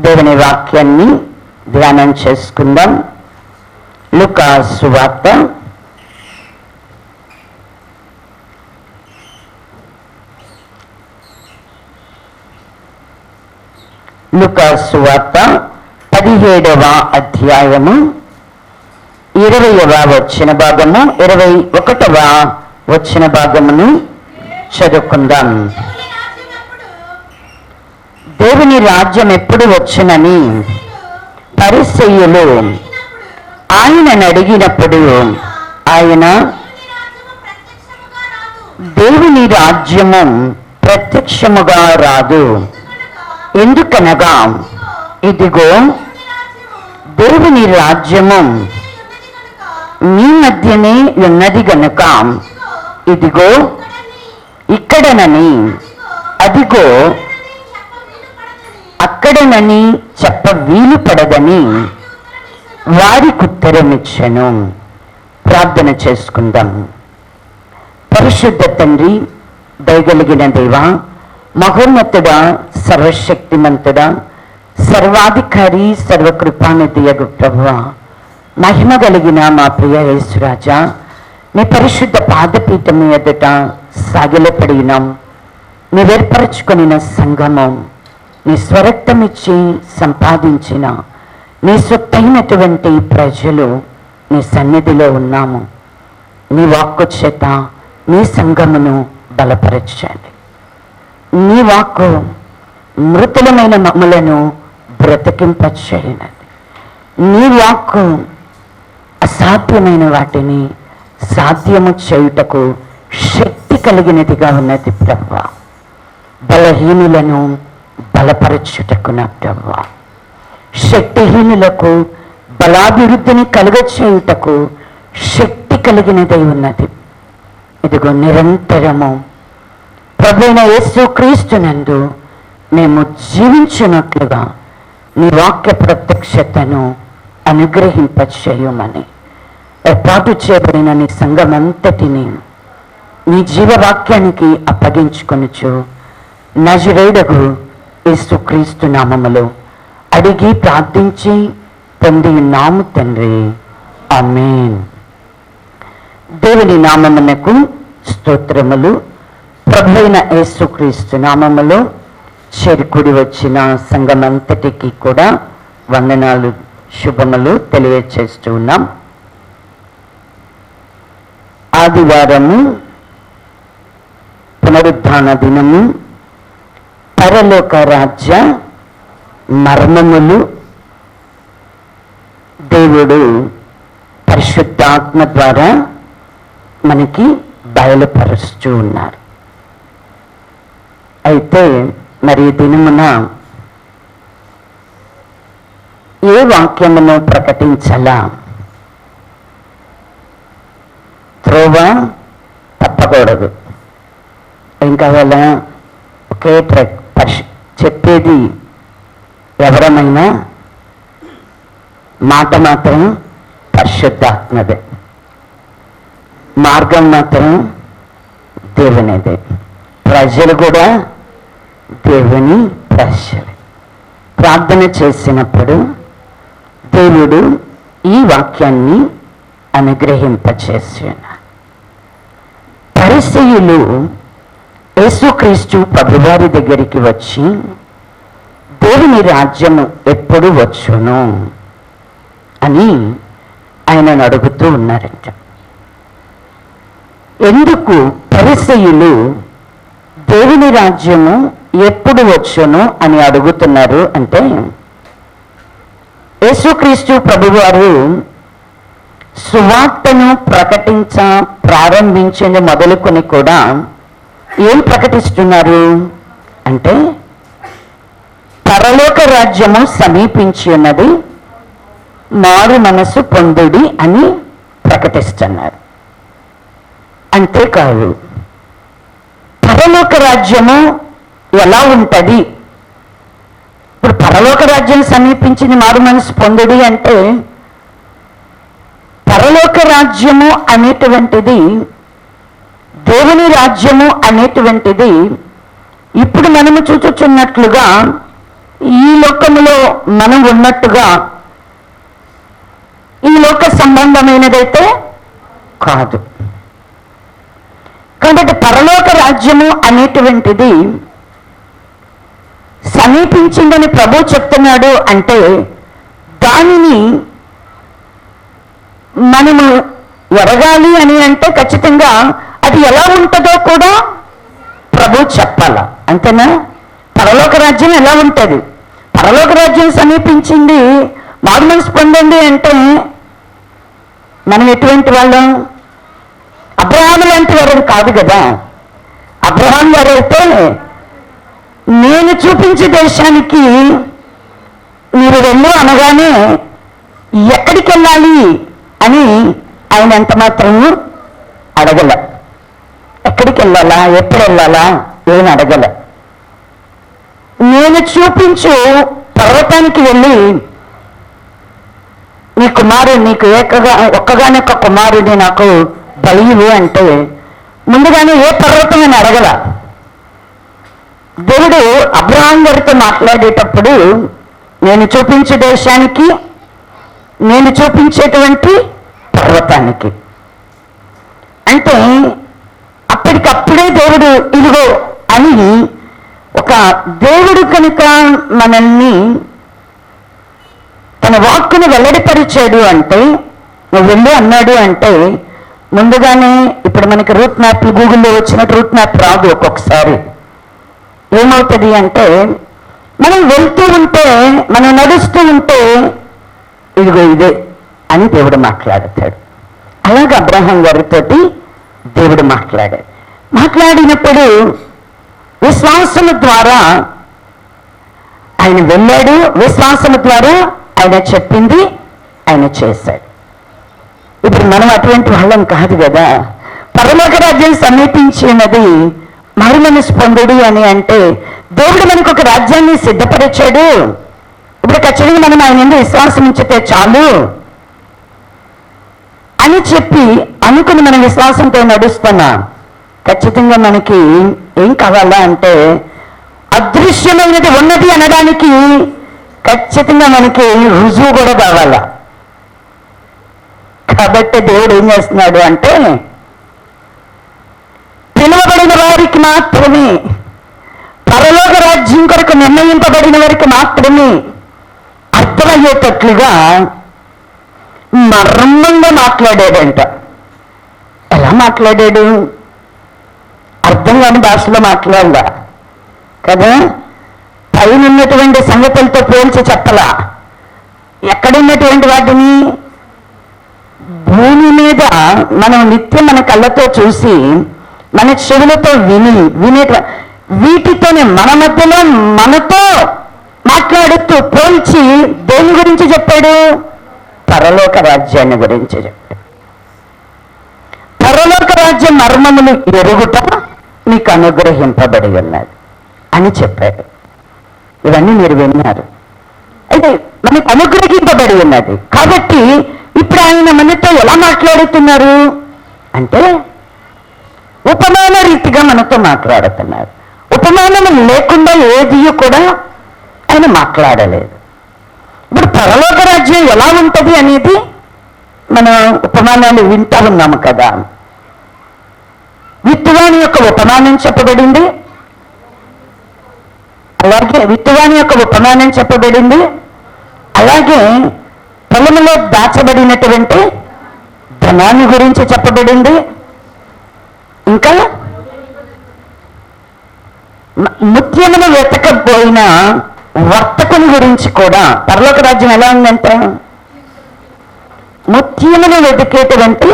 దేవుని వాక్యాన్ని ధ్యానం చేసుకుందాం. లూకా సువార్త 17వ అధ్యాయము 20వ వచన భాగము 21వ వచన భాగమును చదువుకుందాం. దేవుని రాజ్యం ఎప్పుడు వచ్చునని పరిసయ్యులు ఆయనను అడిగినప్పుడు ఆయన, దేవుని రాజ్యము ప్రత్యక్షముగా రాదు, ఎందుకనగా ఇదిగో దేవుని రాజ్యము మీ మధ్యనే ఉన్నది గనుక, ఇదిగో ఇక్కడనని అదిగో అక్కడనని చెప్ప వీలు పడదని వారికి ఉత్తరమిచ్చెను. ప్రార్థన చేసుకుందాం. పరిశుద్ధ తండ్రి, దయగలిగిన దేవా, మహోన్నతుడా, సర్వశక్తిమంతుడా, సర్వాధికారి, సర్వకృపానిధియగు ప్రభువా, మహిమ కలిగిన మా ప్రియ యేసురాజా, నీ పరిశుద్ధ పాదపీఠము ఎదుట సాగిలపడినాం. నీవేర్పరచుకొనిన సంఘము, నీ స్వరక్తమిచ్చి సంపాదించిన నీ సొత్తైనటువంటి ప్రజలు నీ సన్నిధిలో ఉన్నాము. నీ వాక్కు చేత నీ సంఘమును బలపరచండి. నీ వాక్కు మృతులమైన మమ్మలను బ్రతికింపచేయనండి. నీ వాక్కు అసాధ్యమైన వాటిని సాధ్యము చేయుటకు శక్తి కలిగినదిగా ఉన్నది ప్రభువా. బలహీనులను బలపరచుటకు నా ప్రభువా, శక్తిహీనులకు బలాభివృద్ధిని కలుగచేయుటకు శక్తి కలిగినదై ఉన్నది. ఇదిగో నిరంతరము ప్రభువైన యేసుక్రీస్తునందు మేము జీవించినట్లుగా నీ వాక్య ప్రత్యక్షతను అనుగ్రహింపచేయమని ఏర్పాటు చేయబడిన నీ సంఘమంతటిని నీ జీవవాక్యానికి అప్పగించుకొనుచు నజరేయుడగు యేసుక్రీస్తు నామములో అడిగి ప్రార్థించి పొంది ఉన్నాము తండ్రి, ఆమేన్. దేవుని నామమునకు స్తోత్రములు. ప్రభువైన యేసుక్రీస్తు నామములో చేరుకుడి వచ్చిన సంఘమంతటికి కూడా వందనాలు, శుభములు తెలియచేస్తూ ఉన్నాం. ఆదివారము పునరుద్ధాన దినము, పరలోక రాజ్య మర్మములు దేవుడు పరిశుద్ధాత్మ ద్వారా మనకి బయలుపరుస్తూ ఉన్నారు. అయితే మరి దినమున ఏ వాక్యమును ప్రకటించాలా? త్రోవ తప్పకూడదు. ఏం కావాలా? ఒకే ట్రక్. చెప్పేది ఎవరమైనా మాట మాత్రం పరిశుద్ధాత్మదే, మార్గం మాత్రం దేవునిదే, ప్రజలు కూడా దేవుని ప్రజలే. ప్రార్థన చేసినప్పుడు దేవుడు ఈ వాక్యాన్ని అనుగ్రహింపచేసి ఉన్నారు. పరిసయ్యులు యేసుక్రీస్తు ప్రభువారి దగ్గరికి వచ్చి, దేవుని రాజ్యము ఎప్పుడు వచ్చును అని ఆయనను అడుగుతూ ఉన్నారంట. ఎందుకు పరిసయ్యులు దేవుని రాజ్యము ఎప్పుడు వచ్చును అని అడుగుతున్నారు అంటే, యేసుక్రీస్తు ప్రభువారు సువార్తను ప్రారంభించింది మొదలుకొని కూడా ఏం ప్రకటిస్తున్నారు అంటే, పరలోక రాజ్యము సమీపించి ఉన్నది, మారు మనసు పొందుడి అని ప్రకటిస్తున్నారు. అంతేకాదు, పరలోక రాజ్యము ఎలా ఉంటుంది? ఇప్పుడు పరలోక రాజ్యం సమీపించింది, మారు మనసు పొందుడి అంటే, పరలోక రాజ్యము అనేటువంటిది, దేవుని రాజ్యము అనేటువంటిది ఇప్పుడు మనము చూచుచున్నట్లుగా ఈ లోకములో మనం ఉన్నట్టుగా ఈ లోక సంబంధమైనదైతే కాదు. కాబట్టి పరలోక రాజ్యము అనేటువంటిది సమీపించిందని ప్రభు చెప్తున్నాడు అంటే దానిని మనము ఎరగాలి అని అంటే ఖచ్చితంగా అది ఎలా ఉంటుందో కూడా ప్రభు చెప్పాల. అంతేనా? పరలోక రాజ్యం ఎలా ఉంటుంది? పరలోక రాజ్యం సమీపించింది, మారు మనసు పొందండి అంటే మనం ఎటువంటి వాళ్ళం? అబ్రహాము లాంటి వారు కాదు కదా. అబ్రహాం గారు అయితే నేను చూపించే దేశానికి మీరు వెళ్ళు అనగానే ఎక్కడికి వెళ్ళాలి అని ఆయన ఎంత మాత్రము అడగల. ఎక్కడికి వెళ్ళాలా, ఎప్పుడు వెళ్ళాలా ఏమి అడగల. నేను చూపించు పర్వతానికి వెళ్ళి నీ కుమారుడు నీకు ఒక్కగానొక్క కుమారుడిని నాకు బలివు అంటే ముందుగానే ఏ పర్వతం అని అడగల. దేవుడు అబ్రహాం గారితో మాట్లాడేటప్పుడు నేను చూపించే దేశానికి, నేను చూపించేటువంటి పర్వతానికి అంటే అప్పటికప్పుడే దేవుడు ఇదిగో అని ఒక దేవుడు కనుక మనల్ని తన వాక్కును వెల్లడిపరిచాడు అంటే, నువ్వు వెళ్ళు అన్నాడు అంటే ముందుగానే ఇప్పుడు మనకి రూట్ మ్యాప్ గూగుల్లో వచ్చినట్టు రూట్ మ్యాప్ రాదు. ఒక్కొక్కసారి ఏమవుతుంది అంటే మనం వెళ్తూ ఉంటే, మనం నడుస్తూ ఉంటే ఇదిగో ఇదే అని దేవుడు మాట్లాడతాడు. అలాగే అబ్రహాం గారితో దేవుడు మాట్లాడినప్పుడు విశ్వాసము ద్వారా ఆయన వెళ్ళాడు, విశ్వాసము ద్వారా ఆయన చెప్పింది ఆయన చేశాడు. ఇప్పుడు మనం అటువంటి వాళ్ళం కాదు కదా. పరలోక రాజ్యం సమీపించినది, మారు మనసు పొందుడు అని అంటే దేవుడు మనకు ఒక రాజ్యాన్ని సిద్ధపరిచాడు. ఇప్పుడు ఖచ్చితంగా మనం ఆయన ఎందుకు విశ్వాసం ఉంచితే చాలు అని చెప్పి అనుకుని మనం విశ్వాసంతో నడుస్తున్నాం. ఖచ్చితంగా మనకి ఏం కావాలా అంటే అదృశ్యమైనది ఉన్నది అనడానికి ఖచ్చితంగా మనకి రుజువు కూడా కావాలా. కాబట్టి దేవుడు ఏం చేస్తున్నాడు అంటే పిలువబడిన వారికి మాత్రమే, పరలోక రాజ్యం కొరకు నిర్ణయింపబడిన వారికి మాత్రమే అర్థమయ్యేటట్లుగా మర్మంగా మాట్లాడాడంట. ఎలా మాట్లాడాడు? అర్థం కాని భాషలో మాట్లాడలా కదా. పైన ఉన్నటువంటి సంగతులతో పోల్చి చెప్పలా. ఎక్కడున్నటువంటి వాటిని భూమి మీద మనం నిత్యం మన కళ్ళతో చూసి మన చెవులతో వినే వీటితోనే మన మధ్యలో మనతో మాట్లాడుతూ పోల్చి దేని గురించి చెప్పాడు? పరలోక రాజ్యాన్ని గురించి చెప్పాడు. పరలోక రాజ్య మర్మములు ఎరుగుట నీకు అనుగ్రహింపబడి ఉన్నది అని చెప్పాడు. ఇవన్నీ మీరు విన్నారు. అయితే మనకు అనుగ్రహింపబడి ఉన్నది కాబట్టి ఇప్పుడు ఆయన మనతో ఎలా మాట్లాడుతున్నారు అంటే ఉపమాన రీతిగా మనతో మాట్లాడుతున్నారు. ఉపమానము లేకుండా ఏది కూడా ఆయన మాట్లాడలేదు. ఇప్పుడు పరలోక రాజ్యం ఎలా ఉంటుంది అనేది మనం ఉపమానాలు వింటూ ఉన్నాము కదా. విత్తువాని యొక్క ఉపమానం చెప్పబడింది, అలాగే విత్తువాని యొక్క ఉపమానం చెప్పబడింది, అలాగే పొలంలో దాచబడినటువంటి ధనాన్ని గురించి చెప్పబడింది, ఇంకా ముత్యమును వెతకపోయిన వర్తకుని గురించి కూడా. పరలోక రాజ్యం ఎలా ఉందంటే ముత్యమును వెతికేటువంటి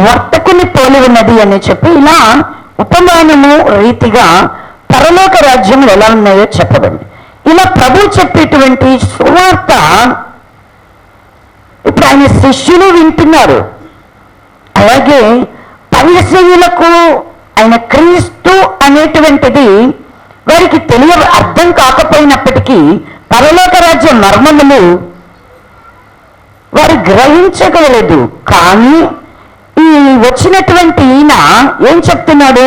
వర్తకుని పోలి ఉన్నది అని చెప్పి ఇలా ఉపమానము రీతిగా పరలోక రాజ్యములు ఎలా ఉన్నాయో చెప్పబడింది. ఇలా ప్రభు చెప్పేటువంటి సువార్త ఇప్పుడు ఆయన శిష్యులు వింటున్నారు. అలాగే పరిసయ్యులకు ఆయన క్రీస్తు అనేటువంటిది వారికి అర్థం కాకపోయినప్పటికీ పరలోక రాజ్య మర్మములు వారు గ్రహించగలలేదు. కానీ ఈ వచ్చినటువంటి ఈయన ఏం చెప్తున్నాడు?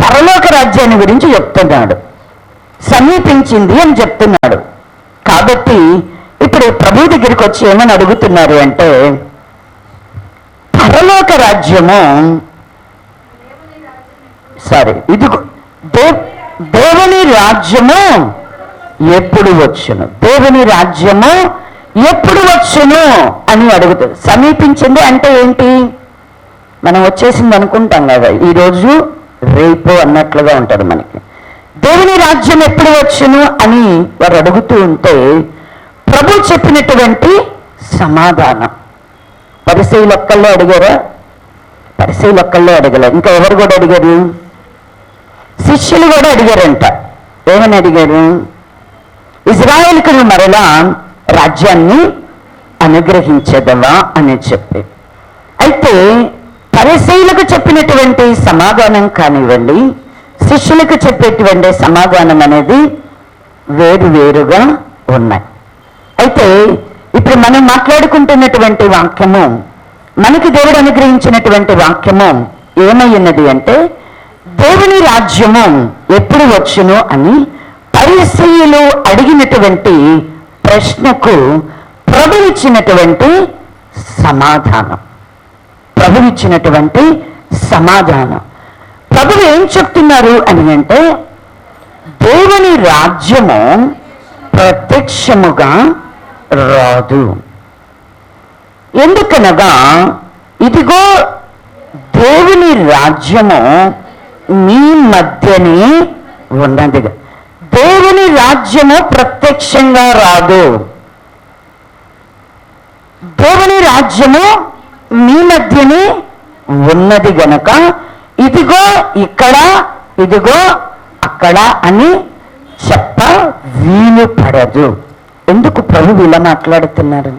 పరలోక రాజ్యాన్ని గురించి చెప్తున్నాడు. సమీపించింది అని చెప్తున్నాడు. కాబట్టి ఇప్పుడు ప్రభు దగ్గరికి వచ్చి ఏమని అడుగుతున్నారు అంటే, పరలోక రాజ్యము ఇది దేవుని రాజ్యము ఎప్పుడు వచ్చును, దేవుని రాజ్యము ఎప్పుడు వచ్చును అని అడుగుతాడు. సమీపించింది అంటే ఏంటి? మనం వచ్చేసింది అనుకుంటాం కదా, ఈరోజు రేపు అన్నట్లుగా ఉంటుంది మనకి. దేవుని రాజ్యం ఎప్పుడు వచ్చును అని వారు అడుగుతూ ఉంటే ప్రభు చెప్పినటువంటి సమాధానం, పరిసయ్యులు ఒక్కళ్ళే అడిగారా? పరిసయ్యులు ఒక్కళ్ళే అడగలేదు, ఇంకా ఎవరు కూడా అడిగారు? శిష్యులు కూడా అడిగారంట. ఏమని అడిగారు? ఇజ్రాయేలుకు మరలా రాజ్యాన్ని అనుగ్రహించదవా అని చెప్పి. అయితే పరిసయ్యులకు చెప్పినటువంటి సమాధానం కానివ్వండి, శిష్యులకు చెప్పేటువంటి సమాధానం అనేది వేరువేరుగా ఉన్నాయి. అయితే ఇప్పుడు మనం మాట్లాడుకుంటున్నటువంటి వాక్యము, మనకి దేవుడు అనుగ్రహించినటువంటి వాక్యము ఏమయ్యున్నది అంటే, దేవుని రాజ్యము ఎప్పుడు వచ్చును అని పరిసయ్యులు అడిగినటువంటి ప్రశ్నకు ప్రభు ఇచ్చినటువంటి సమాధానం. ప్రభు ఇచ్చినటువంటి సమాధానం. ప్రభు ఏం చెప్తున్నారు అని అంటే, దేవుని రాజ్యము ప్రత్యక్షముగా రాదు. ఎందుకనగా ఇదిగో దేవుని రాజ్యము మీ మధ్యనే ఉన్నది. దేవుని రాజ్యము ప్రత్యక్షంగా రాదు. దేవుని రాజ్యము మీ మధ్యనే ఉన్నది గనక ఇదిగో ఇక్కడ, ఇదిగో అక్కడ అని చెప్ప వీలు పడదు. ఎందుకు ప్రభు ఇలా మాట్లాడుతున్నారు?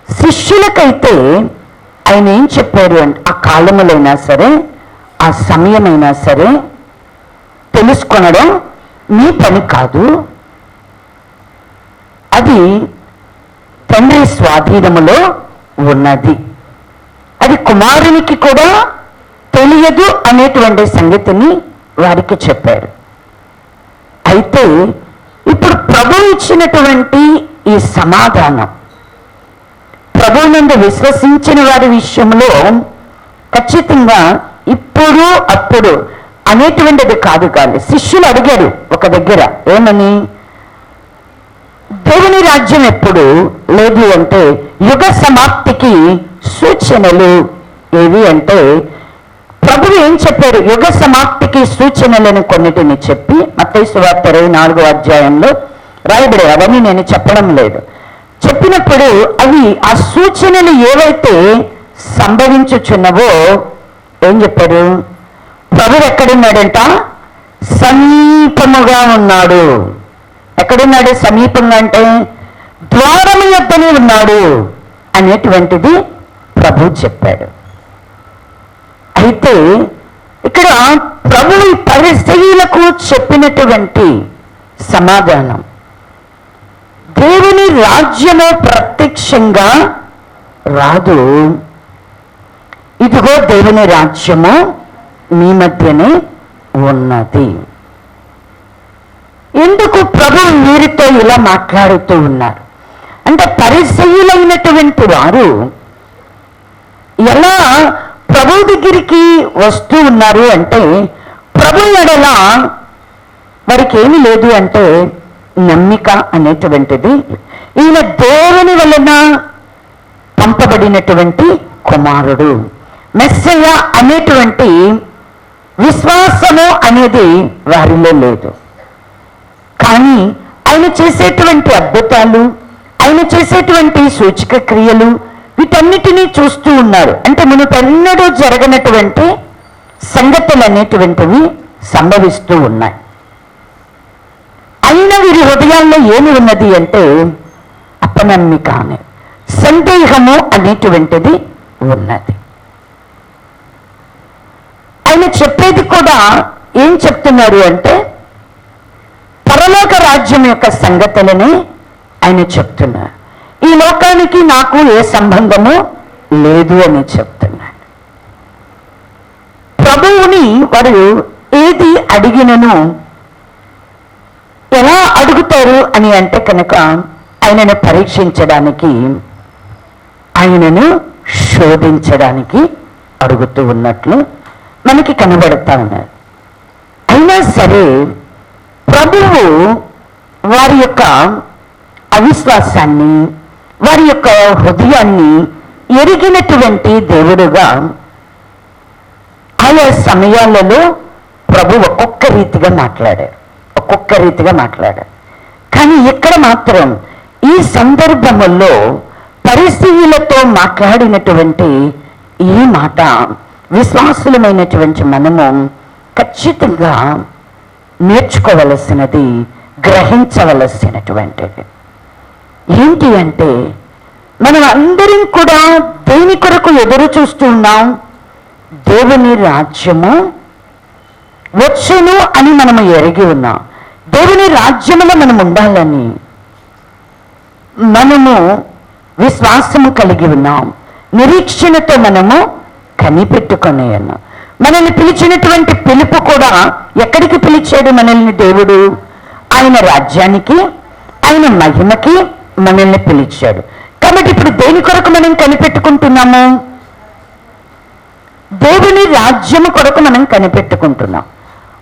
శిష్యులకైతే ఆయన ఏం చెప్పారు అంటే, ఆ కాలములైనా సరే, ఆ సమయమైనా సరే తెలుసుకొనడం మీ పని కాదు, అది తండ్రి స్వాధీనములో ఉన్నది, అది కుమారునికి కూడా తెలియదు అనేటువంటి సంగతిని వారికి చెప్పారు. అయితే ఇప్పుడు ప్రభు ఇచ్చినటువంటి ఈ సమాధానం, ప్రభు నుండి విశ్వసించిన వారి విషయంలో ఖచ్చితంగా ఇప్పుడు అప్పుడు అనేటువంటిది కాదు. కానీ శిష్యులు అడిగారు ఒక దగ్గర, ఏమని? దేవుని రాజ్యం ఎప్పుడు లేదు అంటే యుగ సమాప్తికి సూచనలు ఏవి అంటే, ప్రభు ఏం చెప్పారు? యుగ సమాప్తికి సూచనలను కొన్నిటిని చెప్పి మత్తయి సువార్త 24వ అధ్యాయంలో రాయబడే, అవన్నీ నేను చెప్పడం లేదు. చెప్పినప్పుడు అవి ఆ సూచనలు ఏవైతే సంభవించుచున్నవో ఏం చెప్పారు? ప్రభు ఎక్కడున్నాడంట? సమీపముగా ఉన్నాడు. ఎక్కడున్నాడు? సమీపంగా అంటే ద్వారము యొద్దనే ఉన్నాడు అనేటువంటిది ప్రభు చెప్పాడు. అయితే ఇక్కడ ప్రభు పరిసయ్యులకు చెప్పినటువంటి సమాధానం, దేవుని రాజ్యము ప్రత్యక్షంగా రాదు, ఇదిగో దేవుని రాజ్యము మీ మధ్యనే ఉన్నది. ఎందుకు ప్రభు వీరితో ఇలా మాట్లాడుతూ ఉన్నారు అంటే, పరిసయ్యులైనటువంటి వారు ఎలా ప్రభు దగ్గరికి వస్తూ ఉన్నారు అంటే, ప్రభు ఎడల వారికి ఏమీ లేదు అంటే నమ్మిక అనేటువంటిది. ఈయన దేవుని వలన పంపబడినటువంటి కుమారుడు, మెస్సయ్య అనేటువంటి విశ్వాసము అనేది వారిలో లేదు. కానీ ఆయన చేసేటువంటి అద్భుతాలు, ఆయన చేసేటువంటి సూచక క్రియలు, వీటన్నిటినీ చూస్తూ ఉన్నారు. అంటే మునుపెన్నడూ జరగనటువంటి సంగతులు అనేటువంటివి సంభవిస్తూ ఉన్నాయి. అయినా వీరి హృదయాల్లో ఏమి ఉన్నది అంటే అపనమ్మిక అనే సందేహము అనేటువంటిది ఉన్నది. ఆయన చెప్పేది కూడా ఏం చెప్తున్నారు అంటే, పరలోక రాజ్యం యొక్క సంగతులని ఆయన చెప్తున్నారు. ఈ లోకానికి నాకు ఏ సంబంధము లేదు అని చెప్తున్నాడు. ప్రభువుని వారు ఏది అడిగినను ఎలా అడుగుతారు అని అంటే కనుక ఆయనను పరీక్షించడానికి, ఆయనను శోధించడానికి అడుగుతూ ఉన్నట్లు మనకి కనబడతా ఉన్నారు. అయినా సరే ప్రభువు వారి యొక్క అవిశ్వాసాన్ని, వారి యొక్క హృదయాన్ని ఎరిగినటువంటి దేవుడుగా ఆయా సమయాలలో ప్రభు ఒక్కొక్క రీతిగా మాట్లాడారు. కానీ ఇక్కడ మాత్రం ఈ సందర్భముల్లో పరిస్థితులతో మాట్లాడినటువంటి ఈ మాట విశ్వాసులమైనటువంటి మనము ఖచ్చితంగా నేర్చుకోవలసినది, గ్రహించవలసినటువంటిది ఏంటి అంటే, మనం అందరం కూడా దేని కొరకు ఎదురు చూస్తూ ఉన్నాం? దేవుని రాజ్యము వచ్చును అని మనము ఎరిగి ఉన్నాం. దేవుని రాజ్యములో మనం ఉండాలని మనము విశ్వాసము కలిగి ఉన్నాం. నిరీక్షణతో మనము కనిపెట్టుకునే ఉన్నాం. మనల్ని పిలిచినటువంటి పిలుపు కూడా ఎక్కడికి పిలిచాడు మనల్ని దేవుడు? ఆయన రాజ్యానికి, ఆయన మహిమకి మనల్ని పిలిచాడు. కాబట్టి ఇప్పుడు దేని కొరకు మనం కనిపెట్టుకుంటున్నాము? దేవుని రాజ్యము కొరకు మనం కనిపెట్టుకుంటున్నాం.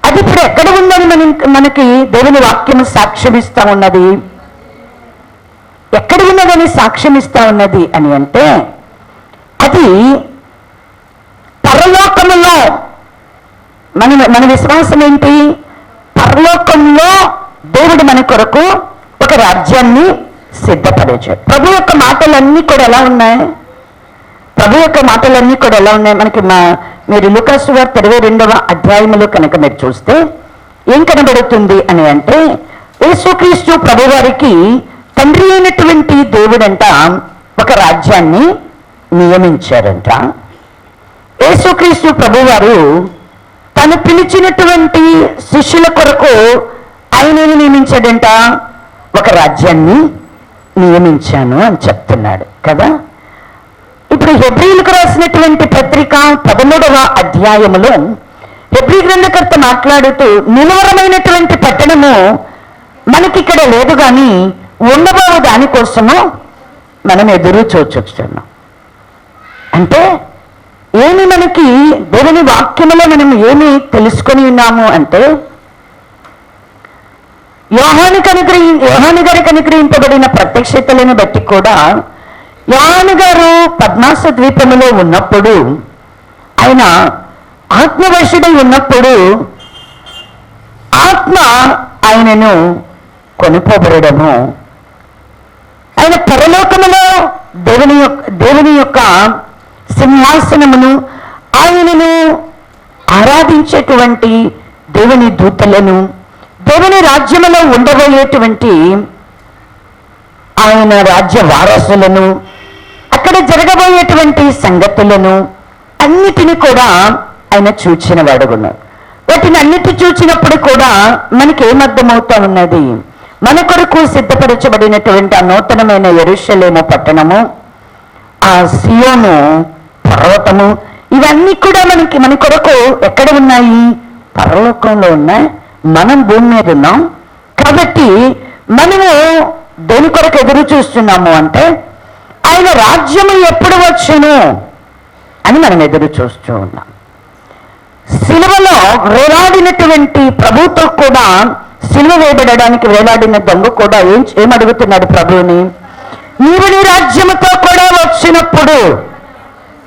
అది ఇప్పుడు ఎక్కడ ఉందని మనకి దేవుని వాక్యము సాక్ష్యమిస్తా ఉన్నది. ఎక్కడ ఉన్నదని సాక్ష్యమిస్తా ఉన్నది అని అంటే, అది పరలోకములో. మన విశ్వాసం ఏంటి? పరలోకంలో దేవుడు మన కొరకు ఒక రాజ్యాన్ని సిద్ధపరిచాడు. ప్రభు యొక్క మాటలన్నీ కూడా ఎలా ఉన్నాయి? మనకి మీరు లూకాసు వార్త 22వ అధ్యాయములో కనుక మీరు చూస్తే ఏం కనబడుతుంది అని అంటే, యేసుక్రీస్తు ప్రభువారికి తండ్రి అయినటువంటి దేవుడంట ఒక రాజ్యాన్ని నియమించారంట. యేసుక్రీస్తు ప్రభువారు తను పిలిచినటువంటి శిష్యుల కొరకు ఆయనను నియమించాడంట, ఒక రాజ్యాన్ని నియమించాను అని చెప్తున్నాడు కదా. ఇప్పుడు హెబ్రీయులకు రాసినటువంటి పత్రిక 13వ అధ్యాయములో హెబ్రీ గ్రంథకర్త మాట్లాడుతూ, నిలవరమైనటువంటి పట్టణము మనకిక్కడ లేదు కానీ ఉండబో దానికోసము మనం ఎదురు చూస్తున్నాం. అంటే ఏమి మనకి దేవుని వాక్యములో మనం ఏమి తెలుసుకొని ఉన్నాము అంటే, యోహాను గారికి అనుగ్రహింపబడిన ప్రత్యక్షతలను బట్టి కూడా, యోహాను గారు పద్మాస ద్వీపములో ఉన్నప్పుడు, ఆయన ఆత్మవశుడై ఉన్నప్పుడు ఆత్మ ఆయనను కొనుపోబడము, ఆయన పరలోకములో దేవుని యొక్క సింహాసనమును, ఆయనను ఆరాధించేటువంటి దేవుని దూతలను, దేవుని రాజ్యములో ఉండబోయేటువంటి ఆయన రాజ్య వారసులను, అక్కడ జరగబోయేటువంటి సంగతులను అన్నిటినీ కూడా ఆయన చూచిన వాడుకున్నాడు. వాటిని అన్నిటి చూచినప్పుడు కూడా మనకి ఏమర్థమవుతా ఉన్నది? మన కొరకు సిద్ధపరచబడినటువంటి ఆ నూతనమైన యెరూషలేము పట్టణము, ఆ సియోను పర్వతము, ఇవన్నీ కూడా మన కొరకు ఎక్కడ ఉన్నాయి? పరలోకంలో ఉన్నాయి. మనం భూమి మీద ఉన్నాం. కాబట్టి మనము దేని కొరకు ఎదురు చూస్తున్నాము అంటే, ఆయన రాజ్యము ఎప్పుడు వచ్చును అని మనం ఎదురు చూస్తూ ఉన్నాం. సిలువలో వేలాడినటువంటి ప్రభుతో కూడా, సిలువ వేయబడడానికి వేలాడిన దొంగ కూడా ఏమడుగుతున్నాడు ప్రభువుని? నీవు నీ రాజ్యముతో కూడా వచ్చినప్పుడు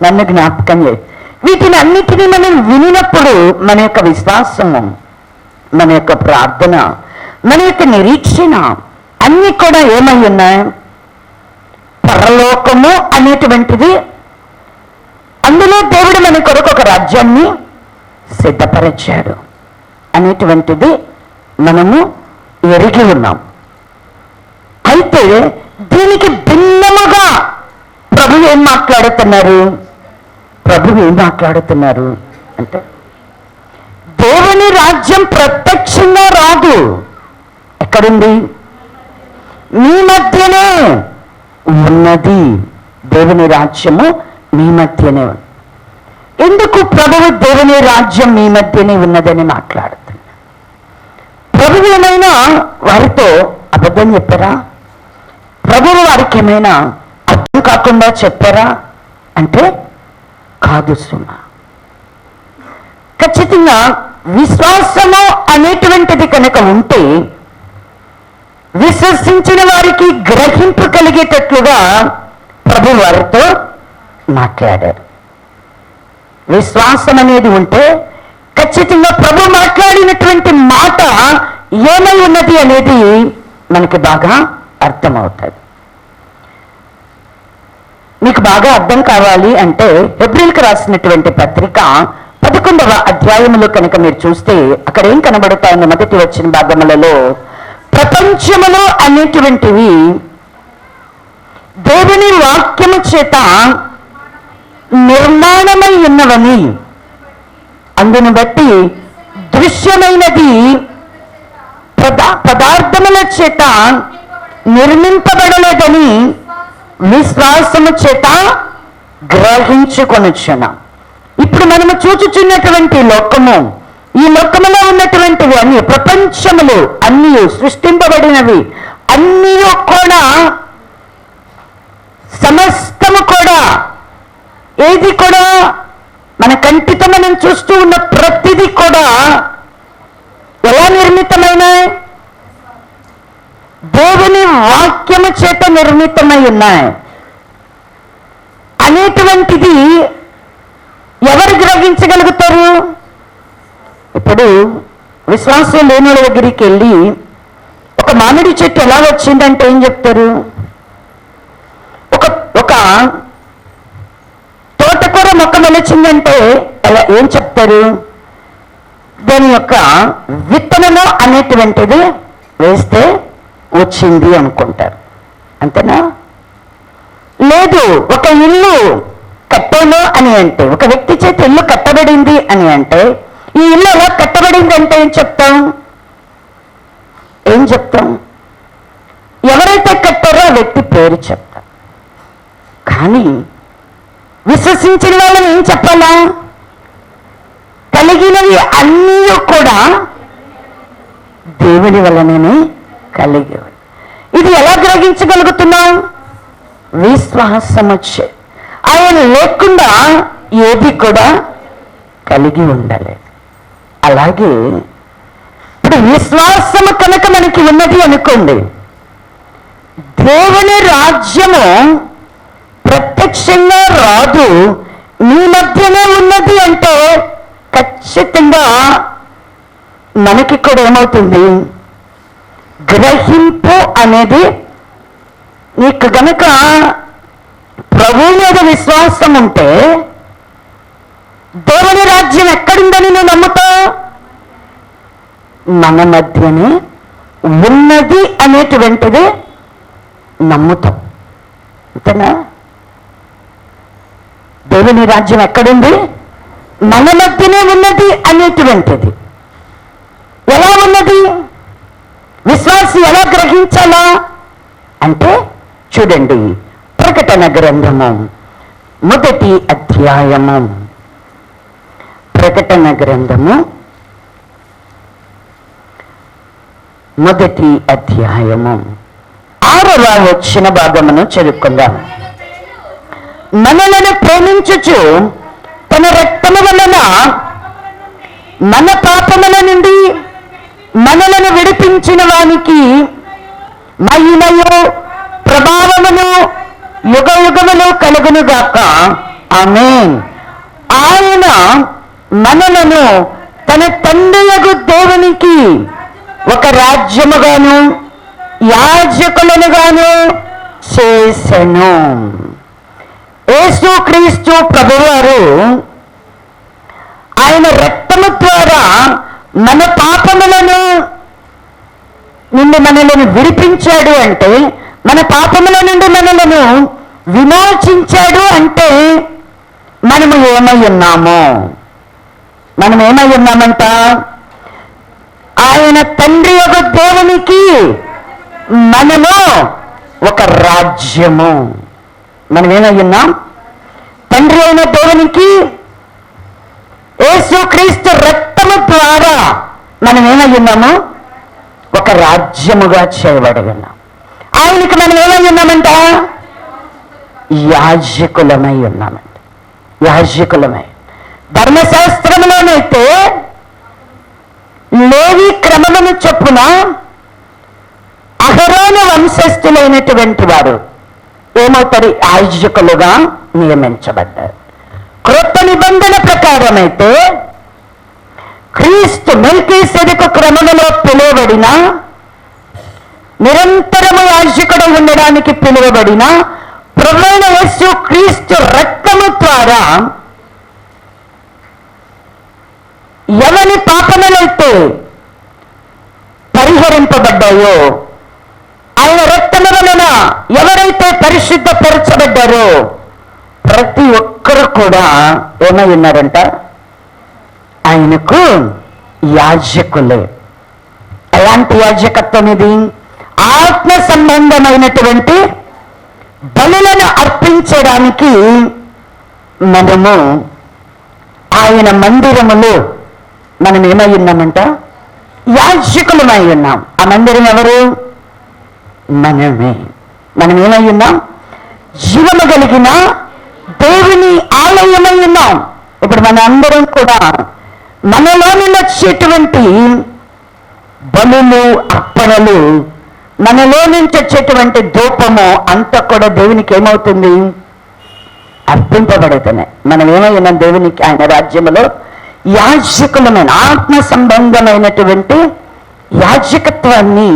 నన్ను జ్ఞాపకం చేయి. వీటిని అన్నిటినీ మనం వినినప్పుడు మన యొక్క విశ్వాసము, మన యొక్క ప్రార్థన, మన యొక్క నిరీక్షణ అన్నీ కూడా ఏమై ఉన్నాయి? పరలోకము అనేటువంటిది, అందులో దేవుడు మన కొరకు ఒక రాజ్యాన్ని సిద్ధపరిచాడు అనేటువంటిది మనము ఎరిగి ఉన్నాం. అయితే దీనికి భిన్నముగా ప్రభువు ఏం మాట్లాడుతున్నారు అంటే, దేవుని రాజ్యం ప్రత్యక్షంగా రాదు. ఎక్కడుంది? మీ మధ్యనే ఉన్నది. దేవుని రాజ్యము మీ మధ్యనే ఉంది. ఎందుకు ప్రభువు దేవుని రాజ్యం మీ మధ్యనే ఉన్నదని మాట్లాడుతున్నారు? ప్రభువు ఏమైనా వారితో అబద్ధం చెప్పారా? ప్రభువు వారికి ఏమైనా అర్థం కాకుండా చెప్పారా అంటే కాదు సుమా. ఖచ్చితంగా విశ్వాసము అనేటువంటిది కనుక ఉంటే విశ్వసించిన వారికి గ్రహింపు కలిగేటట్లుగా ప్రభు వారితో మాట్లాడారు. విశ్వాసం అనేది ఉంటే ఖచ్చితంగా ప్రభు మాట్లాడినటువంటి మాట ఏమై ఉన్నది అనేది మనకి బాగా అర్థమవుతుంది. మీకు బాగా అర్థం కావాలి అంటే హెబ్రీయులకు రాసినటువంటి పత్రిక 11వ అధ్యాయములో కనుక మీరు చూస్తే అక్కడ ఏం కనబడతాయన్న మొదటి వచ్చిన భాగములలో ప్రపంచములో అనేటువంటివి దేవుని వాక్యము చేత నిర్మాణమై ఉన్నవని, అందును బట్టి దృశ్యమైనది పదార్థముల చేత నిర్మింపబడలేదని విశ్వాసము చేత గ్రహించుకొనుచున్నాం. ఇప్పుడు మనము చూచుచున్నటువంటి లోకము, ఈ లోకములో ఉన్నటువంటివి అన్ని ప్రపంచములు అన్నీ సృష్టింపబడినవి అన్నీ కూడా సమస్తము కూడా ఏది కూడా మన కంటితో మనం చూస్తూ ఉన్న ప్రతిదీ కూడా ఎలా నిర్మితమైనాయి? దేవుని వాక్యము చేత నిర్మితమై ఉన్నాయి అనేటువంటిది ఎవరు గ్రహించగలుగుతారు? ఇప్పుడు విశ్వాసం లేని వాళ్ళ దగ్గరికి వెళ్ళి ఒక మామిడి చెట్టు ఎలా వచ్చిందంటే ఏం చెప్తారు? ఒక తోటకూర మొక్క మొలిచిందంటే ఎలా ఏం చెప్తారు? దాని యొక్క విత్తనము అనేటువంటిది వేస్తే వచ్చింది అనుకుంటారు. అంతేనా? లేదు, ఒక ఇల్లు కట్టాను అని అంటే, ఒక వ్యక్తి చేత ఇల్లు కట్టబడింది అని అంటే, ఈ ఇల్లు ఎలా కట్టబడింది అంటే ఏం చెప్తాం? ఎవరైతే కట్టారో ఆ వ్యక్తి పేరు చెప్తాం. కానీ విశ్వసించిన వాళ్ళని ఏం చెప్పాలా? కలిగినవి అన్నీ కూడా దేవుని వలననే కలిగేవి. ఇది ఎలా గ్రహించగలుగుతున్నాం? విశ్వాసమొచ్చే. ఆయన లేకుండా ఏది కూడా కలిగి ఉండలేదు. అలాగే ఇప్పుడు విశ్వాసము కనుక మనకి ఉన్నది అనుకోండి, దేవుని రాజ్యము ప్రత్యక్షంగా రాదు, మీ మధ్యనే ఉన్నది అంటే ఖచ్చితంగా మనకి కూడా ఏమవుతుంది? గ్రహింపు అనేది నీకు గనక ప్రభువు మీద విశ్వాసం ఉంటే దేవుని రాజ్యం ఎక్కడుందని నువ్వు నమ్ముతావు? మన మధ్యనే ఉన్నది అనేటువంటిది నమ్ముతాం. అంతేనా? దేవుని రాజ్యం ఎక్కడుంది? మన మధ్యనే ఉన్నది అనేటువంటిది ఎలా ఉన్నది? విశ్వాసి ఎలా గ్రహించాలా అంటే చూడండి, ప్రకటన గ్రంథము 1వ అధ్యాయము, ప్రకటన గ్రంథము 1వ అధ్యాయము 6వ వచ్చిన భాగమును చదువుకుందాం. మనలను ప్రేమించుచు తన రక్తము వలన మన పాపముల నుండి మనలను విడిపించిన వానికి మహిమయు ప్రభావమును యుగ యుగములు కలుగునుగాక. ఆమేన్. ఆయన మనలను తన తండ్రియగు దేవునికి ఒక రాజ్యముగాను యాజకులనుగాను చేసెను. యేసుక్రీస్తు ప్రభువారు ఆయన రక్తము ద్వారా మన పాపములను నుండి మనలను విడిపించాడు అంటే, మన పాపముల నుండి మనలను విమోచించాడు అంటే మనము ఏమై ఉన్నాము? మనం ఏమై ఉన్నామంట? ఆయన తండ్రి యొక్క దేవునికి మనము ఒక రాజ్యము. మనం ఏమై ఉన్నాం? తండ్రి అయిన దేవునికి యేసుక్రీస్తు రక్తము ద్వారా మనం ఏమై ఉన్నాము? ఒక రాజ్యముగా చేయబడి ఉన్నాం. ఆయనకి మనం ఏమై ఉన్నామంట? యాజకులమై ఉన్నామంట. యాజకులమై. ధర్మశాస్త్రంలోనైతే లేవి క్రమమును చొప్పున అహరోను వంశస్థులైనటువంటి వారు ఏమవుతారు? యాజకులుగా నియమించబడ్డారు. క్రొత్త నిబంధన ప్రకారం అయితే క్రీస్తు మెల్కీసెదెకు క్రమములో పిలువబడిన, నిరంతరము యాజకుడు ఉండడానికి పిలువబడిన ప్రభువైన యేసు క్రీస్తు రక్తము ద్వారా ఎవరి పాపములైతే పరిహరింపబడ్డాయో, ఆయన రక్తము వలన ఎవరైతే పరిశుద్ధపరచబడ్డారో ప్రతి ఒక్కరు కూడా ఏమై ఉన్నారంట? ఆయనకు యాజకులే. ఎలాంటి యాజకత్వం ఇది? ఆత్మ సంబంధమైనటువంటి బలులను అర్పించడానికి మనము ఆయన మందిరములో మనం ఏమై ఉన్నామంట? యాజకులమై ఉన్నాం. ఆ మందిరం ఎవరు? మనమే. మనం ఏమై ఉన్నాం? జీవము కలిగిన దేవుని ఆలయమై ఉన్నాం. ఇప్పుడు మన అందరం కూడా మనలోని వచ్చేటువంటి బలులు, అర్పణలు, మనలో నుంచి వచ్చేటువంటి ధూపము అంతా కూడా దేవునికి ఏమవుతుంది? అర్పింపబడుతున్నాయి. మనం ఏమై ఉన్నాం? దేవునికి, ఆయన రాజ్యములో యాజకులమైన ఆత్మ సంబంధమైనటువంటి యాజకత్వాన్ని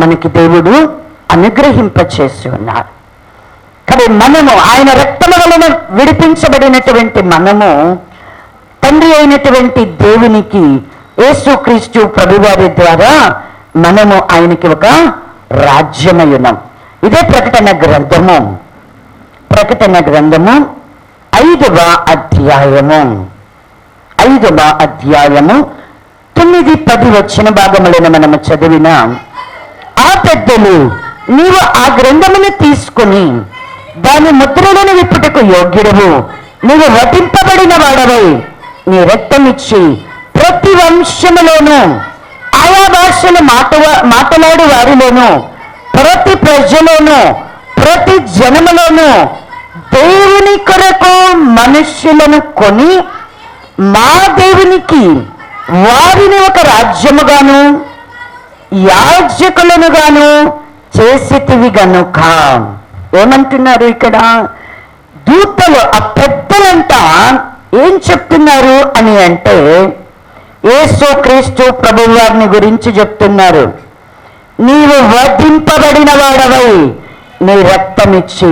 మనకి దేవుడు అనుగ్రహింపచేసి ఉన్నారు. కానీ మనము ఆయన రక్తము వలన విడిపించబడినటువంటి మనము తండ్రి అయినటువంటి దేవునికి యేసుక్రీస్తు ప్రభువారి ద్వారా మనము ఆయనకి ఒక రాజ్యమై ఉన్నాం. ఇదే ప్రకటన గ్రంథము 5వ అధ్యాయము 9-10 వచ్చిన భాగములను మనము చదివిన, ఆ పెద్దలు, నీవు ఆ గ్రంథమును తీసుకుని దాని ముద్రలను విప్పుటకు యోగ్యుడవు, నీవు వధింపబడిన వాడవై నీ రక్తమిచ్చి ప్రతి వంశములోను, ఆయా భాషలు మాట్లాడు వారిలోను, ప్రతి ప్రజలోను, ప్రతి జనములోను దేవుని కొరకు మనుష్యులను కొని మా దేవునికి వారిని ఒక రాజ్యముగాను యాజకులనుగాను చేసితివి గనుక. ఏమంటున్నారు ఇక్కడ? దూతలు, ఆ పెద్దలంట ఏం చెప్తున్నారు అని అంటే, యేసుక్రీస్తు ప్రభువు వారిని గురించి చెప్తున్నారు. నీవు వధింపబడిన వాడవై నీ రక్తమిచ్చి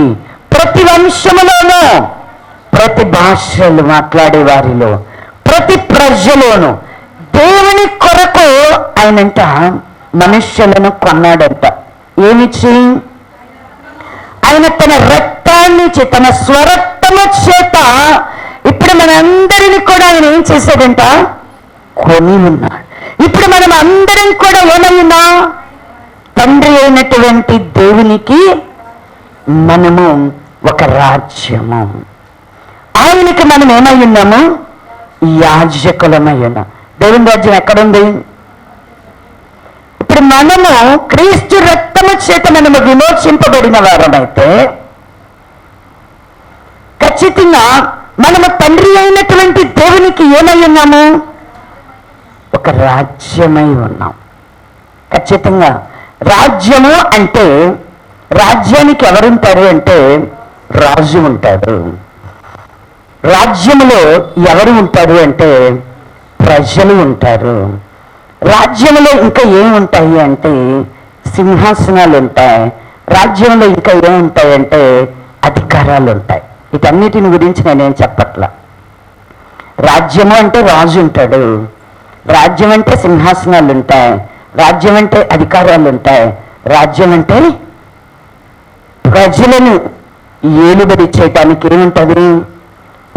ప్రతి వంశములోనూ, ప్రతి భాషలు మాట్లాడే వారిలో, ప్రతి ప్రజలోను దేవుని కొరకు ఆయనంట మనుష్యులను కొన్నాడంట. ఏమిచ్చి? ఆయన తన రక్తాన్నిచ్చి, తన స్వరక్తము చేత ఇప్పుడు మనందరినీ కూడా ఆయన ఏం చేశాడంట? కొని ఉన్నాడు. ఇప్పుడు మనం అందరం కూడా ఏమైనా తండ్రి అయినటువంటి దేవునికి మనము ఒక రాజ్యము. ఆయనకి మనం ఏమై ఉన్నాము? యాజకులమై ఉన్నాం. దేవుని రాజ్యం ఎక్కడుంది? ఇప్పుడు మనము క్రీస్తు రక్తము చేత మనము విమోచింపబడిన వారమైతే ఖచ్చితంగా మనము తండ్రి అయినటువంటి దేవునికి ఏమై ఉన్నాము? ఒక రాజ్యమై ఉన్నాం. ఖచ్చితంగా రాజ్యము అంటే, రాజ్యానికి ఎవరుంటారు అంటే రాజు ఉంటాడు. రాజ్యములో ఎవరు ఉంటారు అంటే ప్రజలు ఉంటారు. రాజ్యంలో ఇంకా ఏముంటాయి అంటే సింహాసనాలు ఉంటాయి. రాజ్యంలో ఇంకా ఏముంటాయంటే అధికారాలు ఉంటాయి. వీటన్నిటిని గురించి నేనేం చెప్పట్లా. రాజ్యము అంటే రాజు ఉంటాడు, రాజ్యం అంటే సింహాసనాలు ఉంటాయి, రాజ్యం అంటే అధికారాలు ఉంటాయి, రాజ్యం అంటే ప్రజలను ఏలుబడి చేయటానికి ఏముంటుంది?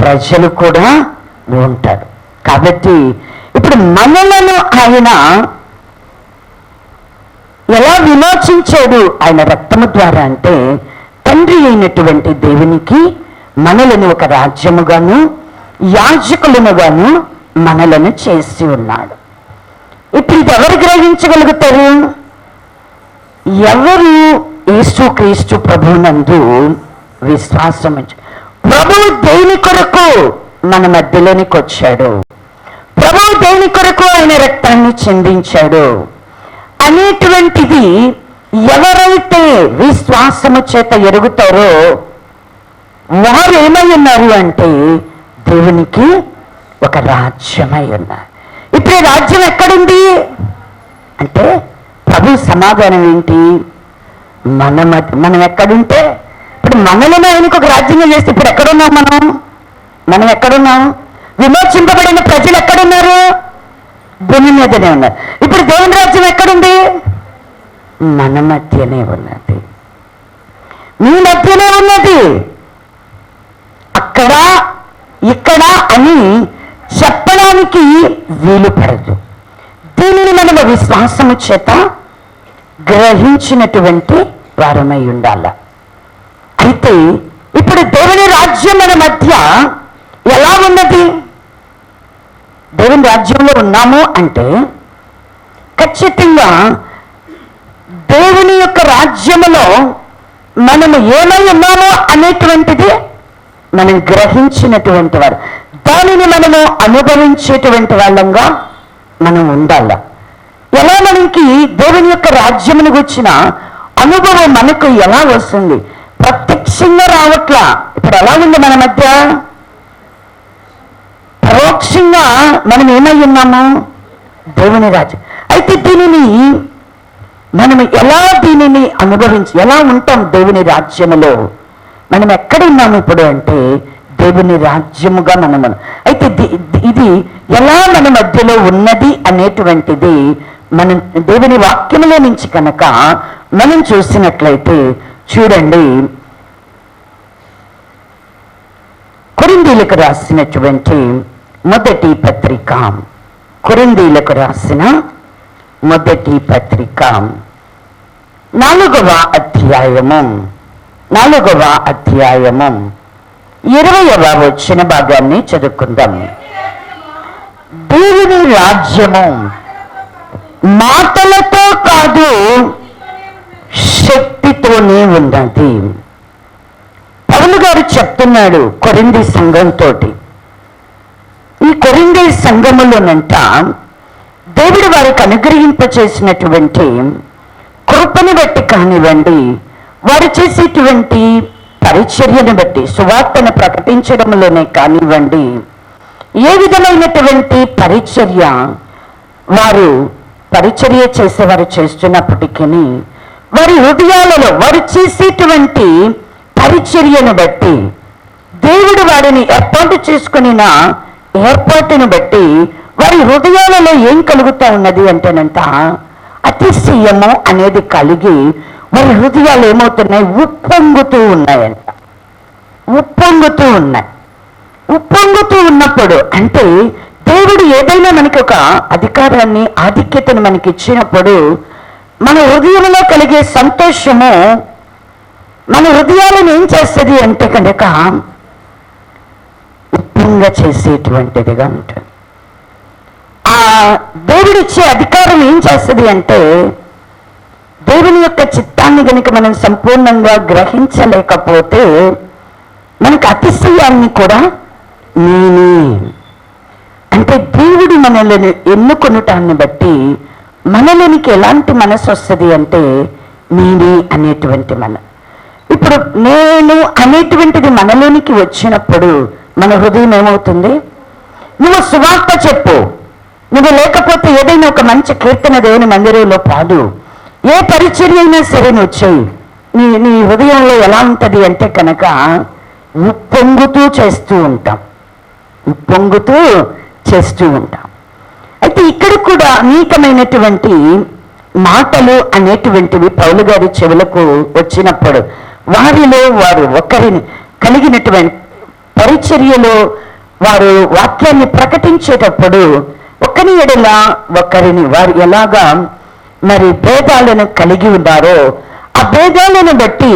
ప్రజలు కూడా ఉంటారు. కాబట్టి ఇప్పుడు మనలను ఆయన ఎలా విమోచించాడు? ఆయన రక్తము ద్వారా అంటే తండ్రి అయినటువంటి దేవునికి మనలను ఒక రాజ్యముగాను యాజకులనుగాను మనలను చేసి ఉన్నాడు. ఇప్పుడు ఇది ఎవరు గ్రహించగలుగుతారు? ఎవరు యేసుక్రీస్తు ప్రభువునందు విశ్వాసం ప్రభువు దేని కొరకు మన మధ్యలోనికి వచ్చాడు, ప్రభువు దేని కొరకు ఆయన రక్తాన్ని చెందించాడు అనేటువంటిది ఎవరైతే విశ్వాసము చేత ఎరుగుతారో వారు ఏమై ఉన్నారు అంటే దేవునికి ఒక రాజ్యమై ఉన్నారు. ఇప్పుడు ఈ రాజ్యం ఎక్కడుంది అంటే ప్రభు సమాధానం ఏంటి? మనం ఎక్కడుంటే ఇప్పుడు మనలోనే ఆయనకు ఒక రాజ్యంగా చేస్తే ఇప్పుడు ఎక్కడున్నాం? మనం ఎక్కడున్నాం? విమోచింపబడిన ప్రజలు ఎక్కడున్నారు? భూమి మీదనే ఉన్నారు. ఇప్పుడు దేవుని రాజ్యం ఎక్కడుంది? మన మధ్యనే ఉన్నది, మీ మధ్యనే ఉన్నది. అక్కడ ఇక్కడ అని చెప్పడానికి వీలు పడదు. దీనిని మనము విశ్వాసము చేత గ్రహించినటువంటి వారమై ఉండాల. అయితే ఇప్పుడు దేవుని రాజ్యం మన మధ్య ఎలా ఉన్నది? దేవుని రాజ్యంలో ఉన్నాము అంటే ఖచ్చితంగా దేవుని యొక్క రాజ్యములో మనము ఏమై ఉన్నామో అనేటువంటిది మనం గ్రహించినటువంటి వారు, దానిని మనము అనుభవించేటువంటి వాళ్ళంగా మనం ఉండాల. ఎలా మనకి దేవుని యొక్క రాజ్యమును గుర్చిన అనుభవం మనకు ఎలా వస్తుంది? ప్రత్యక్షంగా రావట్లా. ఇప్పుడు ఎలా ఉంది మన మధ్య? పరోక్షంగా మనం ఏమై ఉన్నాము? దేవుని రాజ్యం. అయితే దీనిని మనము దీనిని అనుభవించి ఎలా ఉంటాం దేవుని రాజ్యములో? మనం ఎక్కడున్నాము ఇప్పుడు అంటే దేవుని రాజ్యముగా మనము. అయితే ఇది ఎలా మన మధ్యలో ఉన్నది అనేటువంటిది మనం దేవుని వాక్యములో నుంచి కనుక మనం చూసినట్లయితే చూడండి, కొరింథీయులకు రాసినటువంటి మొదటి పత్రిక, కొరింథీయులకు రాసిన మొదటి పత్రిక 4వ అధ్యాయము 20వ వచన భాగాన్ని చదువుకుందాం. దేవుని రాజ్యము మాటలతో కాదు, శక్తితోనే ఉన్నది. పౌలు గారు చెప్తున్నాడు కొరింథీ సంఘంతో. ఈ కొరింథీ సంఘములోనంట దేవుడు వారికి అనుగ్రహింపచేసినటువంటి కృపను బట్టి కానివ్వండి, వారు చేసేటువంటి పరిచర్యను బట్టి, సువార్తను ప్రకటించడంలోనే కానివ్వండి, ఏ విధమైనటువంటి పరిచర్య చేసేవారు చేస్తున్నప్పటికీ వారి హృదయాలలో వారు చేసేటువంటి పరిచర్యను బట్టి దేవుడు వారిని ఏర్పాటు చేసుకున్న ఏర్పాటును బట్టి వారి హృదయాలలో ఏం కలుగుతూ ఉన్నది అంటేనంట అతిశయము అనేది కలిగి వారి హృదయాలు ఏమవుతున్నాయి? ఉప్పొంగుతూ ఉన్నాయంట. ఉప్పొంగుతూ ఉన్నప్పుడు అంటే దేవుడు ఏదైనా మనకి ఒక అధికారాన్ని, ఆధిక్యతను మనకి ఇచ్చినప్పుడు మన హృదయంలో కలిగే సంతోషము మన హృదయాలను ఏం చేస్తుంది అంటే కనుక ఉప్పొంగ చేసేటువంటిదిగా ఉంటుంది. ఆ దేవుడిచ్చే అధికారం ఏం చేస్తుంది అంటే దేవుని యొక్క చిత్తాన్ని కనుక మనం సంపూర్ణంగా గ్రహించలేకపోతే మనకు అతిశయాన్ని కూడా అంటే దేవుడు మనల్ని ఎన్నుకొనుటాన్ని బట్టి మనలోనికి ఎలాంటి మనసు వస్తుంది అంటే నేనే అనేటువంటి ఇప్పుడు నేను అనేటువంటిది మనలోనికి వచ్చినప్పుడు మన హృదయం ఏమవుతుంది? నువ్వు సువార్త చెప్పు, నువ్వు లేకపోతే ఏదైనా ఒక మంచి కీర్తన దేవుని మందిరంలో పాడు, ఏ పరిచర్య అయినా సరే నువ్వు చెయ్యి, నీ హృదయంలో ఎలా ఉంటుంది అంటే కనుక ఉప్పొంగుతూ చేస్తూ ఉంటాం. అయితే ఇక్కడ కూడా అనేకమైనటువంటి మాటలు అనేటువంటివి పౌలు గారి చెవులకు వచ్చినప్పుడు వారిలో వారు ఒకరిని కలిగినటువంటి పరిచర్యలో వారు వాక్యాన్ని ప్రకటించేటప్పుడు ఒకరి ఎడల ఒకరిని వారు ఎలాగా మరి భేదాలను కలిగి ఉన్నారో ఆ భేదాలను బట్టి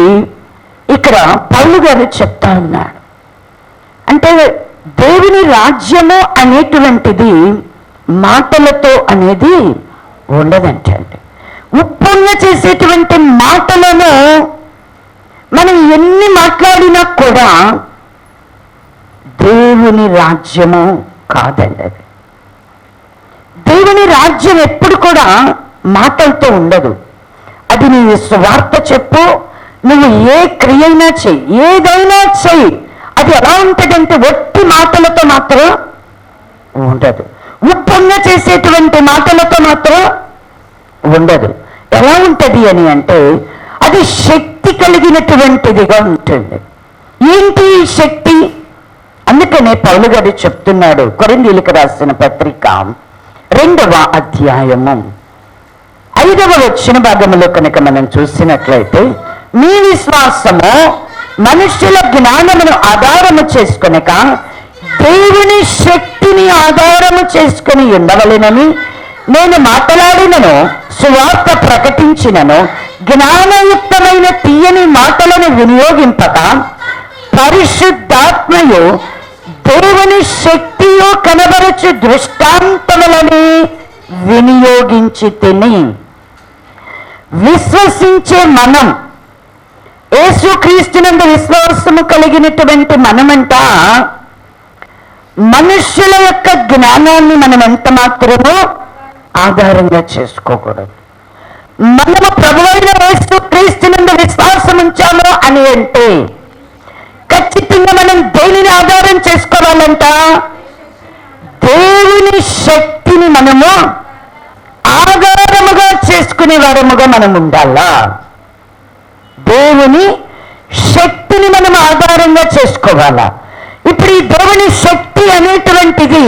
ఇక్కడ పౌలు గారు చెప్తా ఉన్నాడు. అంటే దేవుని రాజ్యము అనేటువంటిది మాటలతో అనేది ఉండదంటండి. ఉప్పొంగ చేసేటువంటి మాటలను మనం ఎన్ని మాట్లాడినా కూడా దేవుని రాజ్యము కాదండి అది. దేవుని రాజ్యం ఎప్పుడు కూడా మాటలతో ఉండదు. అది నీ స్వార్థ చెప్పు, నువ్వు ఏ క్రియైనా చెయ్యి, ఏదైనా చెయ్యి, అది ఎలా ఉంటుందంటే ఒట్టి మాటలతో మాత్రం ఉండదు. ఉప్పొంగ చేసేటువంటి మాటలతో మాత్రం ఉండదు. ఎలా ఉంటుంది అని అంటే అది శక్తి కలిగినటువంటిదిగా ఉంటుంది. ఏంటి ఈ శక్తి? అందుకనే పౌలు గారు చెప్తున్నాడు, కొరింథీయులకు రాసిన పత్రిక 2వ అధ్యాయము 5వ వచన భాగంలో కనుక మనం చూసినట్లయితే, మీ విశ్వాసము మనుష్యుల జ్ఞానమును ఆధారము చేసుకొనక దేవుని శక్తిని ఆధారము చేసుకుని ఉండవలెనని నేను మాట్లాడినను, సువార్త ప్రకటించినను, జ్ఞానయుక్తమైన తీయని మాటలను వినియోగింపక పరిశుద్ధాత్మయు దేవుని శక్తియు కనబరచు దృష్టాంతములని వినియోగించి తిని, విశ్వసించే మనం, యేసుక్రీస్తునందు విశ్వాసము కలిగినటువంటి మనమంట మనుష్యుల యొక్క జ్ఞానాన్ని మనం ఎంత మాత్రమో ఆధారంగా చేసుకోకూడదు. మనము ప్రభువైన యేసుక్రీస్తునందు విశ్వాసం ఉంచాము అని అంటే ఖచ్చితంగా మనం దేనిని ఆధారం చేసుకోవాలంట? దేవుని శక్తిని మనము ఆధారముగా చేసుకునే వారముగా మనం ఉండాలా. దేవుని శక్తిని మనం ఆధారంగా చేసుకోవాలా. ఇప్పుడు ఈ దేవుని శక్తి అనేటువంటిది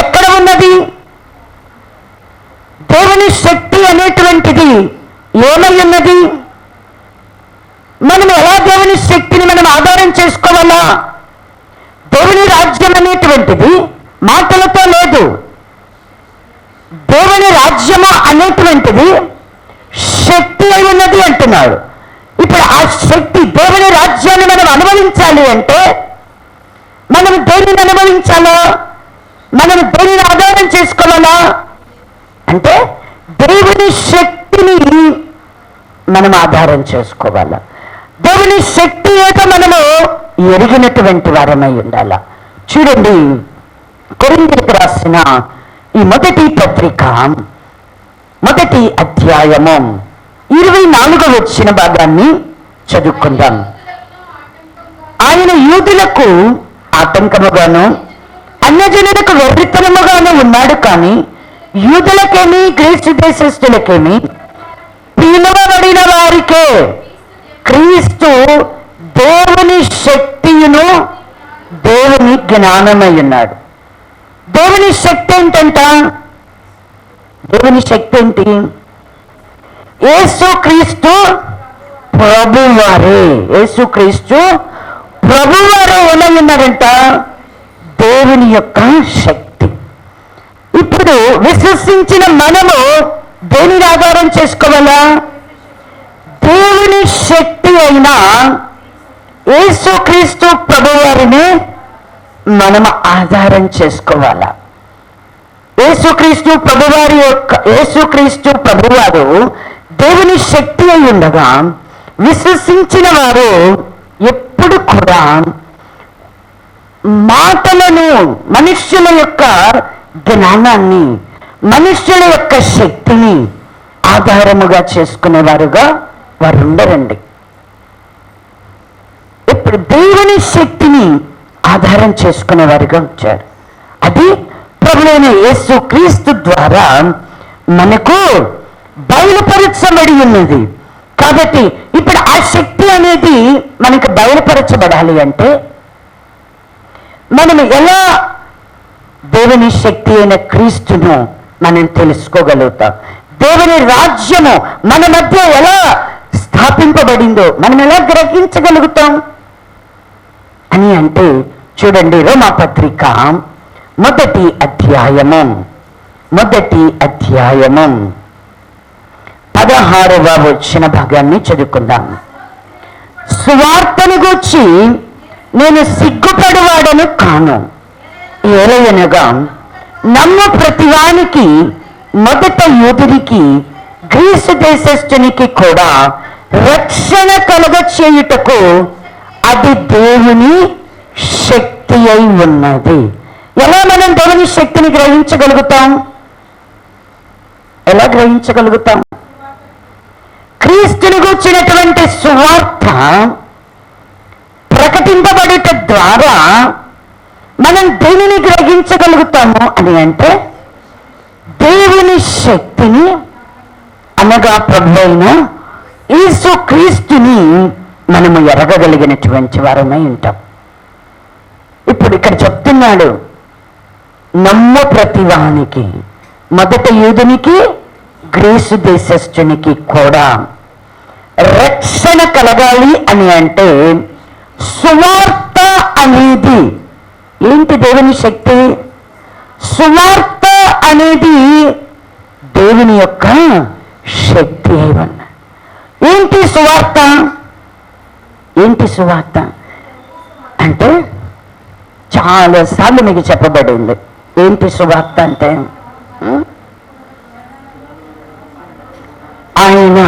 ఎక్కడ ఉన్నది? దేవుని శక్తి అనేటువంటిది ఏమై ఉన్నది? మనం ఎలా దేవుని శక్తిని మనం ఆధారం చేసుకోవాలా? దేవుని రాజ్యం అనేటువంటిది మాటలతో లేదు. దేవుని రాజ్యము అనేటువంటిది శక్తి అయి ఉన్నది అంటున్నాడు. ఇప్పుడు ఆ శక్తి, దేవుని రాజ్యాన్ని మనం అనుభవించాలి అంటే మనం దేనిని అనుభవించాలా? మనం దేనిని ఆధారం చేసుకోవాలా అంటే దేవుని శక్తిని మనం ఆధారం చేసుకోవాలా. దేవుని శక్తి ఏదో మనము ఎరిగినటువంటి వారమై ఉండాల. చూడండి, కొరింథీయులకు రాసిన ఈ మొదటి పత్రిక 1వ అధ్యాయము 24వ వచన భాగాన్ని చదువుకుందాం. ఆయన యూదులకు ఆటంకముగాను అన్యజనులకు వెర్రితనముగాను ఉన్నాడు, కానీ యూదులకేమి గ్రీసు దేశస్థులకేమి పిలువబడిన వారికే క్రీస్తు దేవుని శక్తియును దేవుని జ్ఞానమై ఉన్నాడు. దేవుని శక్తి ఏంటంట? దేవుని శక్తి ఏంటి? యేసుక్రీస్తు ప్రభువారే. యేసుక్రీస్తు ప్రభువారే ఏమై ఉన్నారంట? దేవుని యొక్క శక్తి. ఇప్పుడు విశ్వసించిన మనము దేనిని ఆధారం చేసుకోవాలా? దేవుని శక్తి అయిన యేసుక్రీస్తు ప్రభువారిని మనం ఆధారం చేసుకోవాలా. యేసుక్రీస్తు ప్రభువారు దేవుని శక్తి అయి ఉండగా విశ్వసించిన వారు ఎప్పుడు కూడా మాటలను, మనుష్యుల యొక్క జ్ఞానాన్ని, మనుష్యుల యొక్క శక్తిని ఆధారముగా చేసుకునేవారుగా వారు ఉండరండి. ఇప్పుడు దేవుని శక్తిని ఆధారం చేసుకునేవారుగా వచ్చారు. అది ప్రభువైన యేసుక్రీస్తు ద్వారా మనకు బయలుపరచబడి ఉన్నది. కాబట్టి ఇప్పుడు ఆ శక్తి అనేది మనకు బయలుపరచబడాలి అంటే మనం ఎలా దేవుని శక్తి అయిన క్రీస్తును మనం తెలుసుకోగలుగుతాం? దేవుని రాజ్యము మన మధ్య ఎలా స్థాపింపబడిందో మనం ఎలా గ్రహించగలుగుతాం అని అంటే చూడండి, రోమాపత్రిక 1వ అధ్యాయము 16వ వచన భాగాన్ని చదువుకుందాం. సువార్తను గూర్చి నేను సిగ్గుపడువాడను కాను, ఏలయనగా నమ్ము ప్రతివానికి మొదట యూదునికి గ్రీసు దేశస్థునికి కూడా రక్షణ కలుగ చేయుటకు అది దేవుని శక్తి అయి ఉన్నది. ఎలా మనం దేవుని శక్తిని గ్రహించగలుగుతాం? ఎలా గ్రహించగలుగుతాం? క్రీస్తుని గూర్చినటువంటి సువార్త ప్రకటింపబడుట ద్వారా మనం దేనిని గ్రహించగలుగుతాము అని అంటే, దేవుని శక్తిని, అనగా ప్రభువైన యేసు క్రీస్తుని మనము ఎరగగలిగినటువంటి వారమై ఉంటాం. ఇప్పుడు ఇక్కడ చెప్తున్నాడు, నమ్ము ప్రతివానికి, మొదట యూదునికి గ్రీసు దేశస్థునికి కూడా రక్షణ కలగాలి అని అంటే సువార్త అనేది ఏంటి? దేవుని శక్తి. సువార్త అనేది దేవుని యొక్క శక్తి అయి ఉన్నది. ఏంటి సువార్త? ఏంటి సువార్త అంటే చాలాసార్లు మీకు చెప్పబడింది. ఏంటి సువార్త అంటే, ఆయన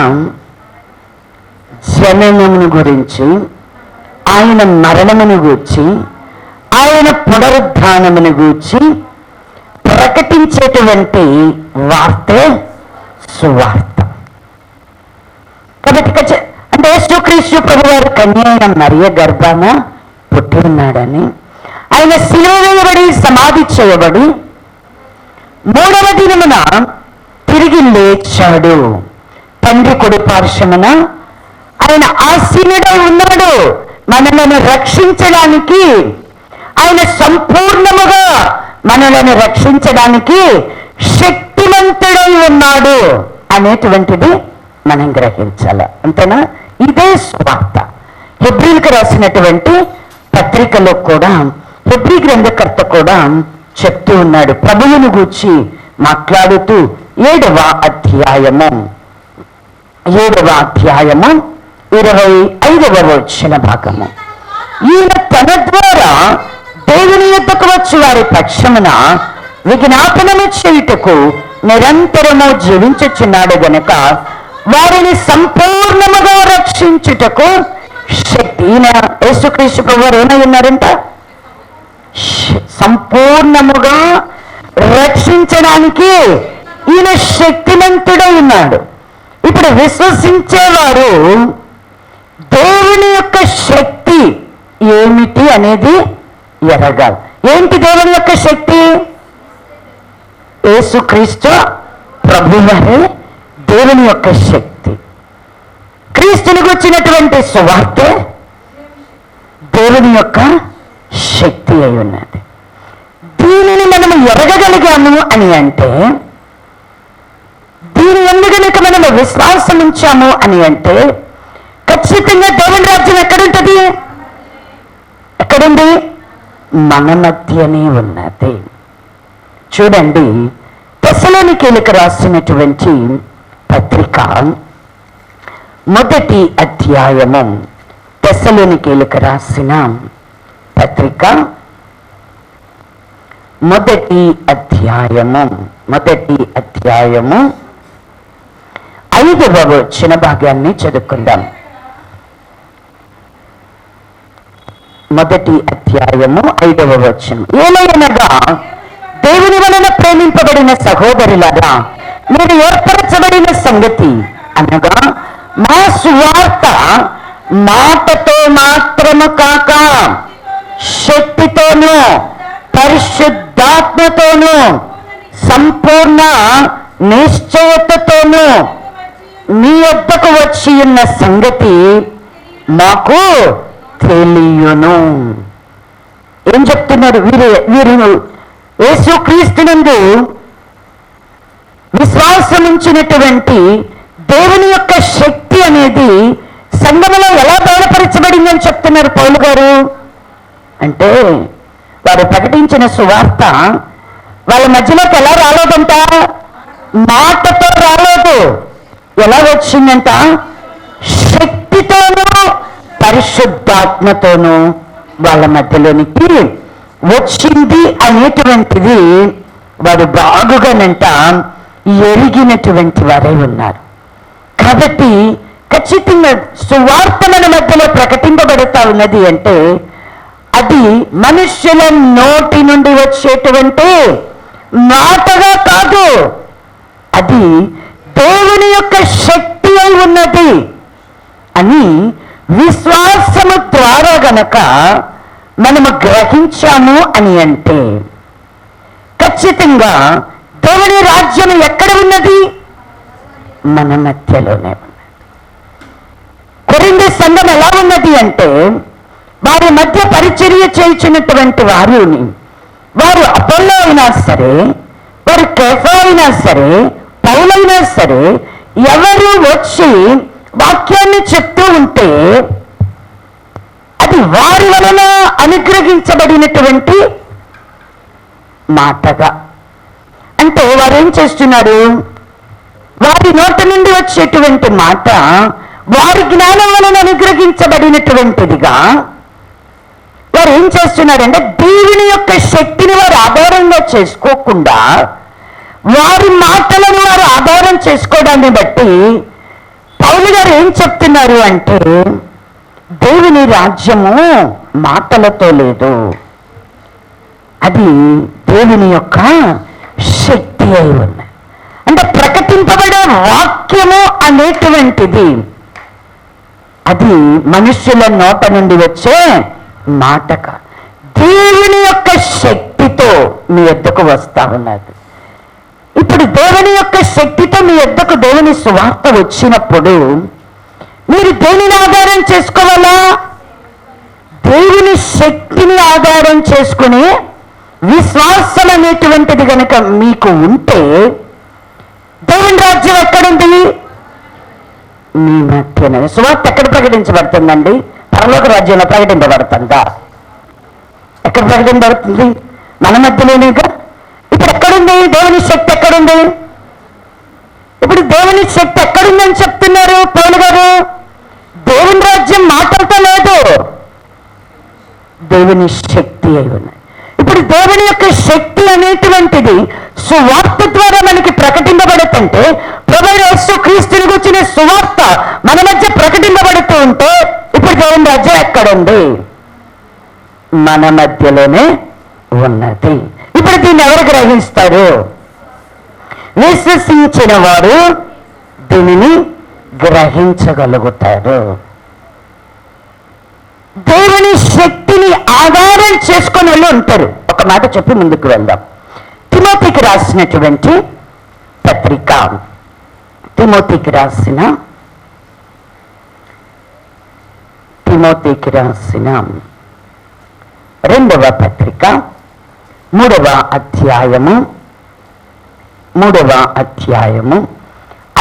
జననమును గురించి, ఆయన మరణమును గూర్చి, ఆయన పునరుద్ధానమును గూర్చి ప్రకటించేటువంటి వార్తే సువార్త. కాబట్టి అంటే యేసుక్రీస్తు ప్రభువారు కన్య అయిన మరియ గర్భాన పుట్టి ఉన్నాడని, ఆయన శిలువ వేయబడి సమాధి చేయబడి 3వ దినమున తిరిగి లేచాడు. తండ్రి కుడి పార్శ్వమున ఆయన ఆసీనుడై ఉన్నాడు. మనలను రక్షించడానికి, ఆయన సంపూర్ణముగా మనలను రక్షించడానికి శక్తివంతుడై ఉన్నాడు అనేటువంటిది మనం గ్రహించాలి. అంతేనా? ఇదే సువార్త. హెబ్రీలకు రాసినటువంటి పత్రికలో కూడా హెబ్రీ గ్రంథకర్త కూడా చెప్తూ ఉన్నాడు. ప్రభువును గూర్చి మాట్లాడుతూ 7వ అధ్యాయము 25వ వచన భాగము, ఈయన తన ద్వారా దేవుని యొద్దకు వచ్చి వారి పక్షమున విజ్ఞాపనము చేయుటకు నిరంతరము జీవించుచున్నాడు గనుక వారిని సంపూర్ణముగా రక్షించుటకు శక్తి. ఈయన యేసుక్రీస్తు ప్రభువారు ఏమై ఉన్నారంట? సంపూర్ణముగా రక్షించడానికి ఈయన శక్తిమంతుడై ఉన్నాడు. ఇప్పుడు విశ్వసించేవారు దేవుని యొక్క శక్తి ఏమిటి అనేది ఎరగాలి. ఏంటి దేవుని యొక్క శక్తి? యేసుక్రీస్తు ప్రభువారే దేవుని యొక్క శక్తి. క్రీస్తునికి వచ్చినటువంటి సువార్తే దేవుని యొక్క శక్తి అయి ఉన్నది. దీనిని మనము ఎరగగలిగాము అని అంటే, దీని ఎందుకు మనము విశ్వాసం ఉంచాము అని అంటే, ఖచ్చితంగా దేవుని రాజ్యం ఎక్కడుంటది? ఎక్కడుంది? మన మధ్యనే ఉన్నది. చూడండి, తెస్సలోనికీయులకు రాసినటువంటి పత్రిక 1వ అధ్యాయము, తెస్సలోనికీయులకు రాసిన పత్రిక 1వ అధ్యాయము 5వ వచన భాగాన్ని చదువుకుందాం. 1వ అధ్యాయము 5వ వచనం, ఏలయనగా దేవుని వలన ప్రేమింపబడిన సహోదరులారా, మీరు ఏర్పరచబడిన సంగతి అనగా మా సువార్త మాటతో మాత్రము కాక శక్తితోనూ పరిశుద్ధాత్మతోనూ సంపూర్ణ నిశ్చయతతోనూ మీ వద్దకు వచ్చి ఉన్న సంగతి మాకు తెలియను. ఏం చెప్తున్నారు? వీరు యేసుక్రీస్తునందు విశ్వాసం ఉంచినటువంటి దేవుని యొక్క శక్తి అనేది సంఘములో ఎలా బయలుపరచబడిందని చెప్తున్నారు పౌలు గారు. అంటే వారు ప్రకటించిన సువార్త వాళ్ళ మధ్యలోకి ఎలా రాలేదంట? మాటతో రాలేదు. ఎలా వచ్చిందంట? శక్తితోనూ పరిశుద్ధాత్మతోనూ వాళ్ళ మధ్యలోనికి వచ్చింది అనేటువంటిది వారు బాగుగానంట ఎరిగినటువంటి వారై ఉన్నారు. కాబట్టి ఖచ్చితంగా సువార్త మన మధ్యలో ప్రకటింపబడుతా ఉన్నది అంటే అది మనుష్యుల నోటి నుండి వచ్చేటువంటి మాటగా కాదు, అది దేవుని యొక్క శక్తి అయి ఉన్నది అని విశ్వాసము ద్వారా గనక మనము గ్రహించాము అని అంటే ఖచ్చితంగా దేవుని రాజ్యం ఎక్కడ ఉన్నది? మన మధ్యలోనే ఉన్నది. కొరింథీ సంఘం ఎలా ఉన్నది అంటే వారి మధ్య పరిచర్య చేయించినటువంటి వారు అపోల్లో అయినా సరే, వారు కేఫా అయినా సరే, పౌలైనా సరే, ఎవరు వచ్చి వాక్యాన్ని చెప్తూ ఉంటే అది వారి వలన అనుగ్రహించబడినటువంటి మాటగా, అంటే వారు ఏం చేస్తున్నారు? వారి నోటి నుండి వచ్చేటువంటి మాట వారి జ్ఞానం వలన అనుగ్రహించబడినటువంటిదిగా వారు ఏం చేస్తున్నారంటే దేవుని యొక్క శక్తిని వారు ఆధారంగా చేసుకోకుండా వారి మాటలను వారు ఆధారం చేసుకోవడాన్ని బట్టి పౌలు గారు ఏం చెప్తున్నారు అంటే దేవుని రాజ్యము మాటలతో లేదు, అది దేవుని యొక్క శక్తి అయి ఉన్నది. అంటే ప్రకటింపబడే వాక్యము అనేటువంటిది అది మనుష్యుల నోట నుండి వచ్చే మాటక దేవుని యొక్క శక్తితో మీ యొద్దకు వస్తా ఉన్నది. ఇప్పుడు దేవుని యొక్క శక్తితో మీ యొద్దకు దేవుని సువార్త వచ్చినప్పుడు మీరు దేనిని ఆధారం చేసుకోవాలా? దేవుని శక్తిని ఆధారం చేసుకుని విశ్వాసం అనేటువంటిది కనుక మీకు ఉంటే దేవుని రాజ్యం ఎక్కడుంది? మీ మధ్యనే. సువార్త ఎక్కడ ప్రకటించబడుతుందండి? పరలోక రాజ్యంలో ప్రకటింపబడుతుందా? ఎక్కడ ప్రకటింపబడుతుంది? మన మధ్యలోనేగా. ఇప్పుడు ఎక్కడుంది దేవుని శక్తి? ఎక్కడుంది? ఇప్పుడు దేవుని శక్తి ఎక్కడుందని చెప్తున్నారు పౌలు గారు? దేవుని రాజ్యం మాటలతో లేదు, దేవుని శక్తి అయి ఉన్నది. ఇప్పుడు దేవుని యొక్క శక్తి అనేటువంటిది సువార్త ద్వారా మనకి ప్రకటింపబడుతుంటే ప్రభువైన యేసు క్రీస్తుని గురించిన సువార్త మన మధ్య ప్రకటింపబడుతూ ఉంటే ఇప్పుడు దేవుని రాజ్యం ఎక్కడుంది? మన మధ్యలోనే ఉన్నది. ఇప్పుడు దీన్ని ఎవరు గ్రహిస్తారు? విశ్వసించిన వారు దీనిని గ్రహించగలుగుతారు. దేవుని శక్తిని ఆధారం చేసుకొని వాళ్ళు ఉంటారు. ఒక మాట చెప్పి ముందుకు వెళ్దాం. తిమోతికి రాసినటువంటి పత్రిక, తిమోతికి రాసిన 2వ పత్రిక 3వ అధ్యాయము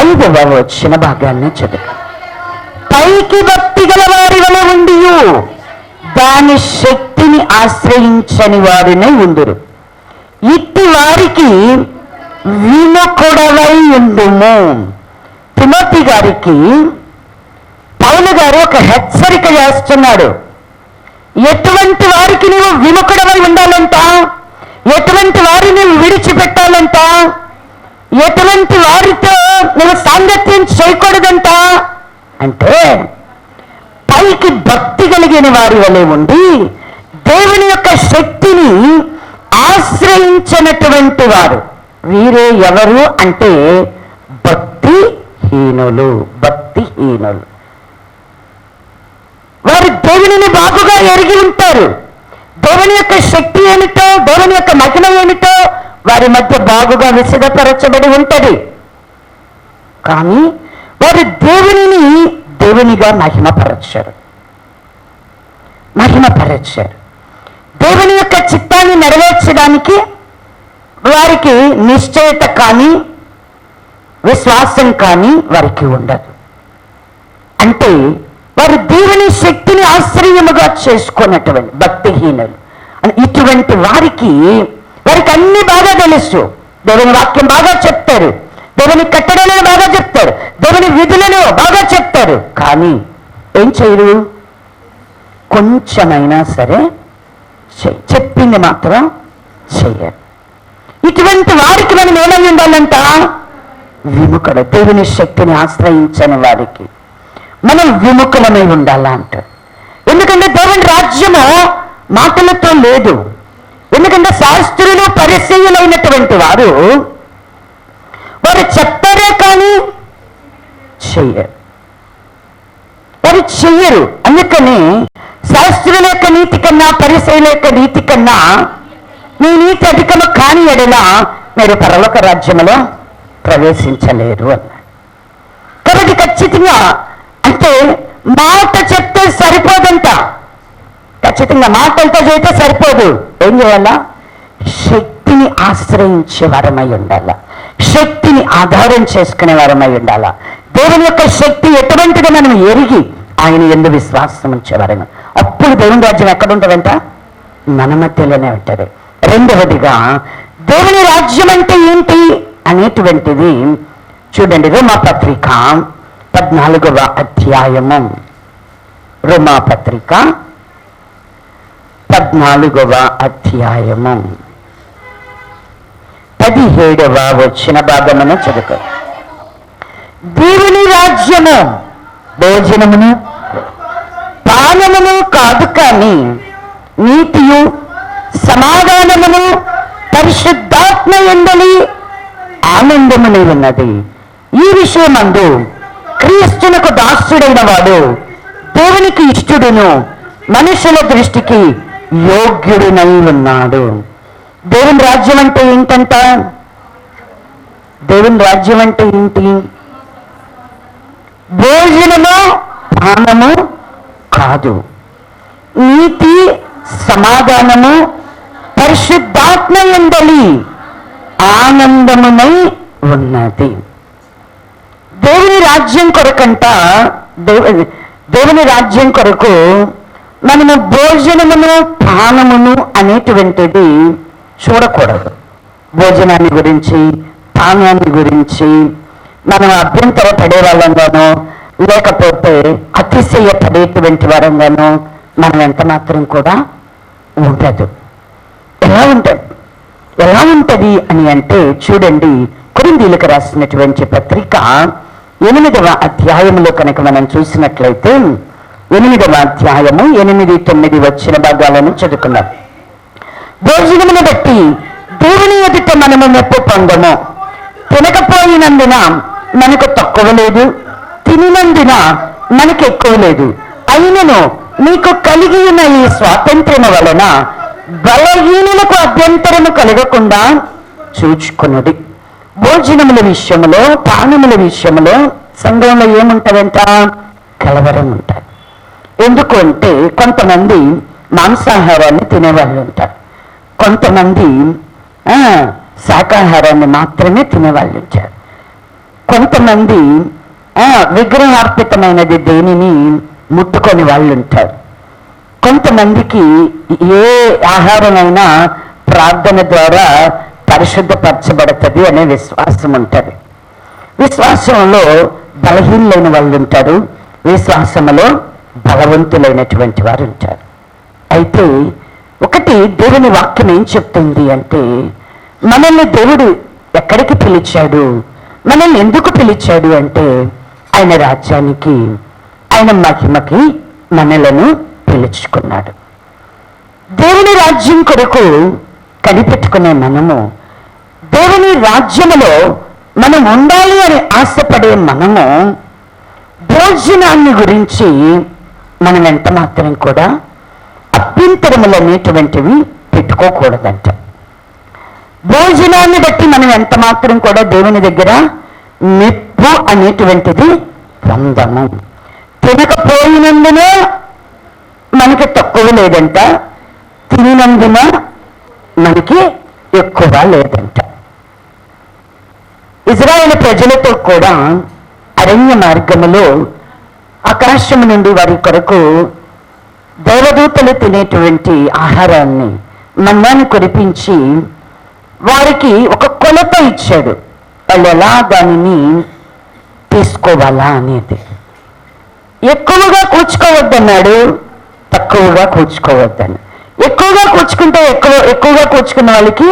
5వ వచన భాగాన్ని చదువు. పైకి భక్తి గల వారి వలె ఉండి దాని శక్తిని ఆశ్రయించని వారినై ఉందురు. ఇట్టి వారికి విముఖుడవై ఉండుము. తిమోతి గారికి పౌలు గారు ఒక హెచ్చరిక చేస్తున్నాడు. ఎటువంటి వారికి నీవు విముఖుడవై ఉండాలంట? ఎటువంటి వారిని విడిచిపెట్టాలంట? ఎటువంటి వారితో నువ్వు సాంగత్యం చేయకూడదంట అంటే పైకి భక్తి కలిగిన వారి వలె ఉండి దేవుని యొక్క శక్తిని ఆశ్రయించినటువంటి వారు. వీరే ఎవరు అంటే భక్తిహీనులు. వారు దేవునిని బాగుగా ఎరిగి ఉంటారు. దేవుని యొక్క శక్తి ఏమిటో, దేవుని యొక్క మహిమ ఏమిటో వారి మధ్య బాగుగా విశదపరచబడి ఉంటది. కానీ వారు దేవునిగా మహిమపరచారు. దేవుని యొక్క చిత్తాన్ని నెరవేర్చడానికి వారికి నిశ్చయత కానీ విశ్వాసం కానీ వారికి ఉండదు. అంటే వారు దేవుని శక్తిని ఆశ్రయముగా చేసుకున్నటువంటి భక్తిహీనులు. ఇటువంటి వారికి అన్ని బాగా తెలుసు. దేవుని వాక్యం బాగా చెప్తారు, దేవుని కట్టడలను బాగా చెప్తారు, దేవుని విధులను బాగా చెప్తారు. కానీ ఏం చేయరు? కొంచెమైనా సరే చెప్పింది మాత్రం చెయ్యరు. ఇటువంటి వారికి మనం ఏమై ఉండాలంట? విముఖుడు. దేవుని శక్తిని ఆశ్రయించని వారికి మనం విముఖులమై ఉండాలా అంటారు. ఎందుకంటే దేవుని రాజ్యము మాటలతో లేదు. ఎందుకంటే శాస్త్రులు పరిచయులైనటువంటి వారు చెప్పారే కానీ చెయ్యరు. వారు చెయ్యరు. అందుకని శాస్త్రుల యొక్క నీతి కన్నా పరిచయుల యొక్క నీతి కన్నా మీ నీతి అధికము కాని ఎడల మీరు పరలోక రాజ్యములో ప్రవేశించలేరు అన్నాడు. కాబట్టి ఖచ్చితంగా అంటే మాట చెప్తే సరిపోదంట. ఖచ్చితంగా మాటలతో చేస్తే సరిపోదు. ఏం చేయాలా? శక్తిని ఆశ్రయించే వరమై ఉండాలా, శక్తిని ఆధారం చేసుకునే వరమై ఉండాలా. దేవుని యొక్క శక్తి ఎటువంటిది మనం ఎరిగి ఆయన యందు విశ్వాసం ఉంచేవారని, అప్పుడు దేవుని రాజ్యం ఎక్కడ ఉంటుందంట? మన మధ్యలోనే ఉంటుంది. రెండవదిగా దేవుని రాజ్యం అంటే ఏంటి అనేటువంటిది చూడండి. రోమాపత్రిక 14వ అధ్యాయము, రోమాపత్రిక 14వ అధ్యాయము 17వ వచ్చిన భాగమును చదువు. దేవుని రాజ్యము భోజనమును పానమును కాదు, కానీ నీతియు సమాధానమును పరిశుద్ధాత్మ యందలి ఆనందమునే ఉన్నది. ఈ విషయమందు క్రీస్తునకు దాసుడైన వాడు దేవునికి ఇష్టడును మనుషుల దృష్టికి యోగ్యుడునై ఉన్నాడు. దేవుని రాజ్యం అంటే ఏంటంట? దేవుని రాజ్యం అంటే ఏంటి? భోజనము పానము కాదు, నీతి సమాధానము పరిశుద్ధాత్మ యందలి ఆనందమునై ఉన్నది. దేవుని రాజ్యం కొరకంట, దేవుని రాజ్యం కొరకు మనము భోజనమును పానమును అనేటువంటిది చూడకూడదు. భోజనాన్ని గురించి పానాన్ని గురించి మనం అభ్యంతర పడే వాళ్ళంగానో లేకపోతే అతిశయపడేటువంటి వారంగానో మనం ఎంత మాత్రం కూడా ఉండదు. ఎలా ఉంటుంది అని అంటే చూడండి, కొరింథీయులకు రాసినటువంటి పత్రిక 8వ అధ్యాయంలో కనుక మనం చూసినట్లయితే 8వ అధ్యాయము 8, 9 వచ్చిన భాగాలను చదువుకున్నాం. భోజనమును బట్టి దేవుని ఎదుట మనము మెప్పు పొందము. తినకపోయినందున మనకు తక్కువ లేదు, తినినందున మనకు ఎక్కువ లేదు. అయినను మీకు కలిగి ఉన్న ఈ స్వాతంత్ర్యము వలన బలహీనులకు అభ్యంతరము కలగకుండా చూచుకున్నది. భోజనముల విషయములో పానముల విషయములో సంఘంలో ఏముంటుందంట? కలవరం ఉంటుంది. ఎందుకు అంటే కొంతమంది మాంసాహారాన్ని తినేవాళ్ళు ఉంటారు, కొంతమంది శాకాహారాన్ని మాత్రమే తినేవాళ్ళు ఉంటారు, కొంతమంది విగ్రహార్పితమైనది దేనిని ముట్టుకొని వాళ్ళు ఉంటారు, కొంతమందికి ఏ ఆహారమైనా ప్రార్థన ద్వారా పరిశుద్ధపరచబడుతుంది అనే విశ్వాసం ఉంటుంది. విశ్వాసంలో బలహీనులైన వాళ్ళు ఉంటారు, విశ్వాసంలో బలవంతులైనటువంటి వారు ఉంటారు. అయితే ఒకటి దేవుని వాక్యం ఏం చెప్తుంది అంటే, మనల్ని దేవుడు ఎక్కడికి పిలిచాడు, మనల్ని ఎందుకు పిలిచాడు అంటే ఆయన రాజ్యానికి, ఆయన మహిమకి మనలను పిలుచుకున్నాడు. దేవుని రాజ్యం కొరకు కనిపెట్టుకునే మనము, దేవుని రాజ్యములో మనం ఉండాలి అని ఆశపడే మనము భోజనాన్ని గురించి మనం ఎంత మాత్రం కూడా అభ్యంతరములు అనేటువంటివి పెట్టుకోకూడదంట. భోజనాన్ని బట్టి మనం ఎంత మాత్రం కూడా దేవుని దగ్గర మెప్పు అనేటువంటిది పొందము. తినకపోయినందున మనకి తక్కువ లేదంట, తినినందున మనకి ఎక్కువ లేదంట. ఇజ్రాయేలు ప్రజలతో కూడా అరణ్య మార్గములో ఆకాశము నుండి వారి కొరకు దేవదూతలు తినేటువంటి ఆహారాన్ని, మన్నాన్ని కురిపించి వారికి ఒక కొలత ఇచ్చాడు. వాళ్ళు ఎలా దానిని తీసుకోవాలా అనేది. ఎక్కువగా కూర్చుకోవద్దన్నాడు, తక్కువగా కూర్చుకోవద్దని. ఎక్కువగా కూర్చుకుంటే ఎక్కువగా కూర్చుకున్న వాళ్ళకి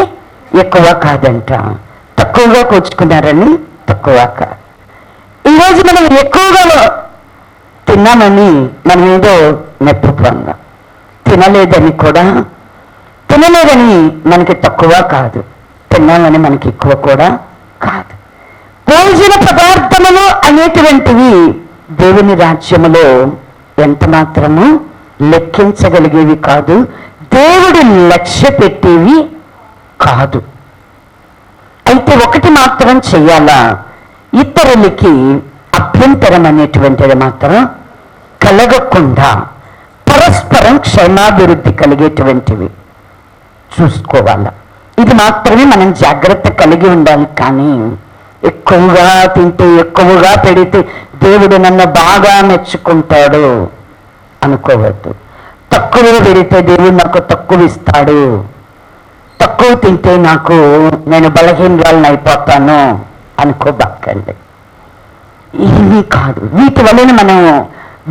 ఎక్కువ కాదంట, తక్కువగా కూర్చుకున్నారని తక్కువ కాదు. ఈరోజు మనం ఎక్కువగా తిన్నామని మనం ఏదో నెప్పుకున్నాం. తినలేదని మనకి తక్కువ కాదు, తిన్నామని మనకి ఎక్కువ కూడా కాదు. భోజన పదార్థములు అనేటువంటివి దేవుని రాజ్యములో ఎంత మాత్రము లెక్కించగలిగేవి కాదు, దేవుడు లక్ష్య పెట్టేవి కాదు. అయితే ఒకటి మాత్రం చెయ్యాలా, ఇతరులకి అభ్యంతరం అనేటువంటిది మాత్రం కలగకుండా పరస్పరం క్షేమాభివృద్ధి కలిగేటువంటివి చూసుకోవాలా. ఇది మాత్రమే మనం జాగ్రత్త కలిగి ఉండాలి. కానీ ఎక్కువగా తింటే, ఎక్కువగా పెడితే దేవుడు నన్ను బాగా మెచ్చుకుంటాడు అనుకోవద్దు. తక్కువ పెడితే దేవుడు నాకు తక్కువ ఇస్తాడు, తక్కువ తింటే నేను బలహీనరాలను అయిపోతాను అనుకోబాకండి. ఇవి కాదు. వీటి వలన మనం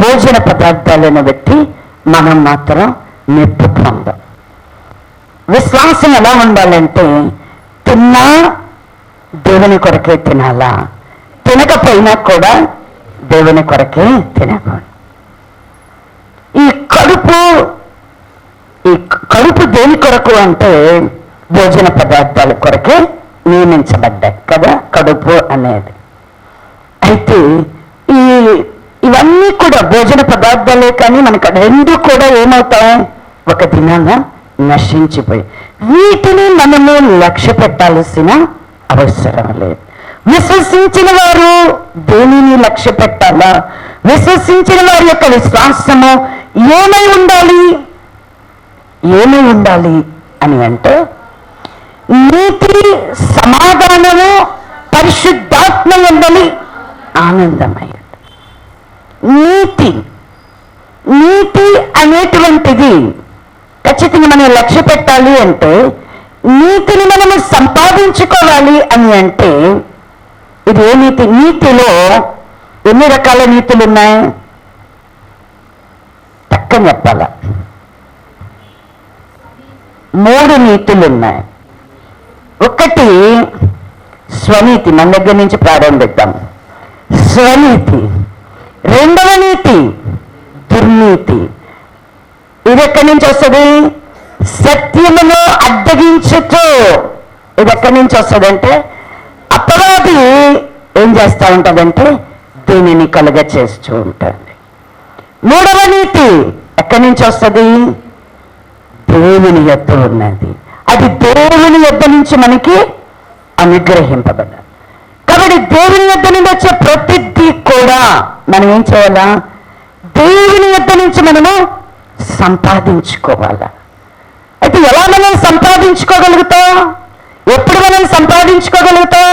భోజన పదార్థాలను బట్టి మనం మాత్రం మెప్పు పొందాం. విశ్వాసం ఎలా ఉండాలంటే, తిన్నా దేవుని కొరకే తినాలా, తినకపోయినా కూడా దేవుని కొరకే తినకూడదు. ఈ కడుపు దేని కొరకు అంటే భోజన పదార్థాల కొరకే నియమించబడ్డాయి కదా కడుపు అనేది. అయితే ఇవన్నీ కూడా భోజన పదార్థాలే, కానీ మనకు రెండు కూడా ఏమవుతాయి, ఒక దినాన నశించిపోయి. వీటిని మనము లక్ష్య పెట్టాల్సిన అవసరం లేదు. విశ్వసించిన వారు దేనిని లక్ష్య పెట్టాలా? విశ్వసించిన వారి యొక్క విశ్వాసము ఏమై ఉండాలి అని అంటే, నీతి, సమాధానము, పరిశుద్ధాత్మ యందలి ఆనందమై. నీతి అనేటువంటిది ఖచ్చితంగా మనం లక్ష్య పెట్టాలి అంటే, నీతిని మనము సంపాదించుకోవాలి అని అంటే, ఇది ఏ నీతి? నీతిలో ఎన్ని రకాల నీతులు ఉన్నాయి? పక్కన చెప్పాల. 3 నీతులు ఉన్నాయి. ఒకటి స్వనీతి, మన దగ్గర నుంచి ప్రారంభిద్దాం. స్వనీతి. రెండవ నీతి దుర్నీతి. ఇది ఎక్కడి నుంచి వస్తుంది? సత్యమును అడ్డగించుతూ. ఇది ఎక్కడి నుంచి వస్తుందంటే, అపరాధి ఏం చేస్తూ ఉంటుందంటే దీనిని కలుగ చేస్తూ ఉంటుంది. మూడవ నీతి ఎక్కడి నుంచి వస్తుంది? దేవుని యొద్ద ఉన్నది. అది దేవుని యొద్ద నుంచి మనకి అనుగ్రహింపబడ్డాలి. కాబట్టి దేవుని యొద్ద నుండి వచ్చే ప్రతిదీ కూడా మనం ఏం చేయాలా? దేవుని యొద్ద నుంచి మనము సంపాదించుకోవాలా. అయితే ఎలా మనం సంపాదించుకోగలుగుతాం? ఎప్పుడు మనం సంపాదించుకోగలుగుతాం?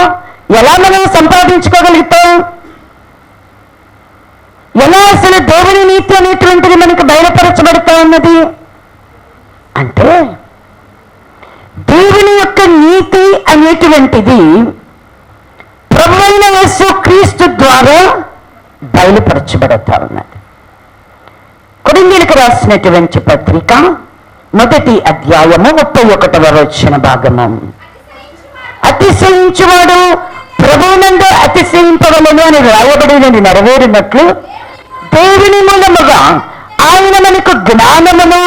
ఎలా మనం సంపాదించుకోగలుగుతాం? ఎలా అసలు దేవుని నీతి అనేటువంటిది మనకు బయలుపరచబడుతూ ఉన్నది అంటే, దేవుని యొక్క నీతి అనేటువంటిది ప్రభువైన యేసుక్రీస్తు ద్వారా బయలుపరచబడుతూ ఉన్నది. కొరింథీయులకు రాసినటువంటి పత్రిక 1వ అధ్యాయము 31వ వచన భాగము. అతిశయించువాడు ప్రభువునందు అతిశయింపవలెను అని రాయబడినది నెరవేరినట్లు దేవుని మూలముగా ఆయన మనకు జ్ఞానమును,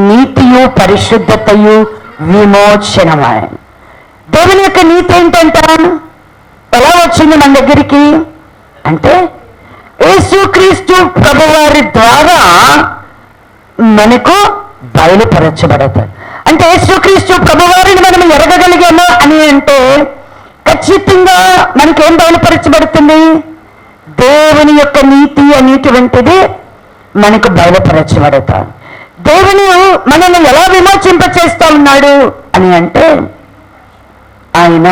నీతియు, పరిశుద్ధతయు, విమోచనమాయన. దేవుని యొక్క నీతి ఏంటంట? ఎలా వచ్చింది మన దగ్గరికి అంటే, యేసుక్రీస్తు ప్రభువారి ద్వారా మనకు బయలుపరచబడతాయి. అంటే యేసుక్రీస్తు ప్రభువారిని మనం ఎరగగలిగాము అని అంటే, ఖచ్చితంగా మనకేం బయలుపరచబడుతుంది? దేవుని యొక్క నీతి అనేటువంటిది మనకు బయలుపరచబడతాయి. దేవుని మనల్ని ఎలా విమోచింపచేస్తా ఉన్నాడు అని అంటే, ఆయన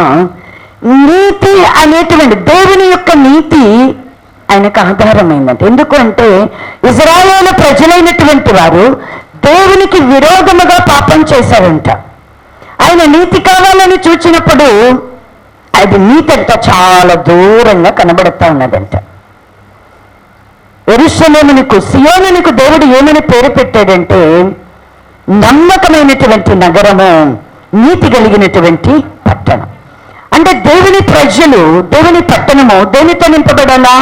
నీతి అనేటువంటి దేవుని యొక్క నీతి ఆయనకు ఆధారమైందంటే. ఎందుకు అంటే, ఇజ్రాయేలు ప్రజలైనటువంటి వారు దేవునికి విరోధముగా పాపం చేశారంట. ఆయన నీతి కావాలని చూచినప్పుడు అది నీతి అంట చాలా దూరంగా కనబడుతూ ఉన్నదంట. యెరూషలేమునకు, సియోనునకు దేవుడు ఏమని పేరు పెట్టాడంటే, నమ్మకమైనటువంటి నగరము, నీతి కలిగినటువంటి పట్టణం. అంటే దేవుని ప్రజలు, దేవుని పట్టణము దేనితో నింపబడాలా?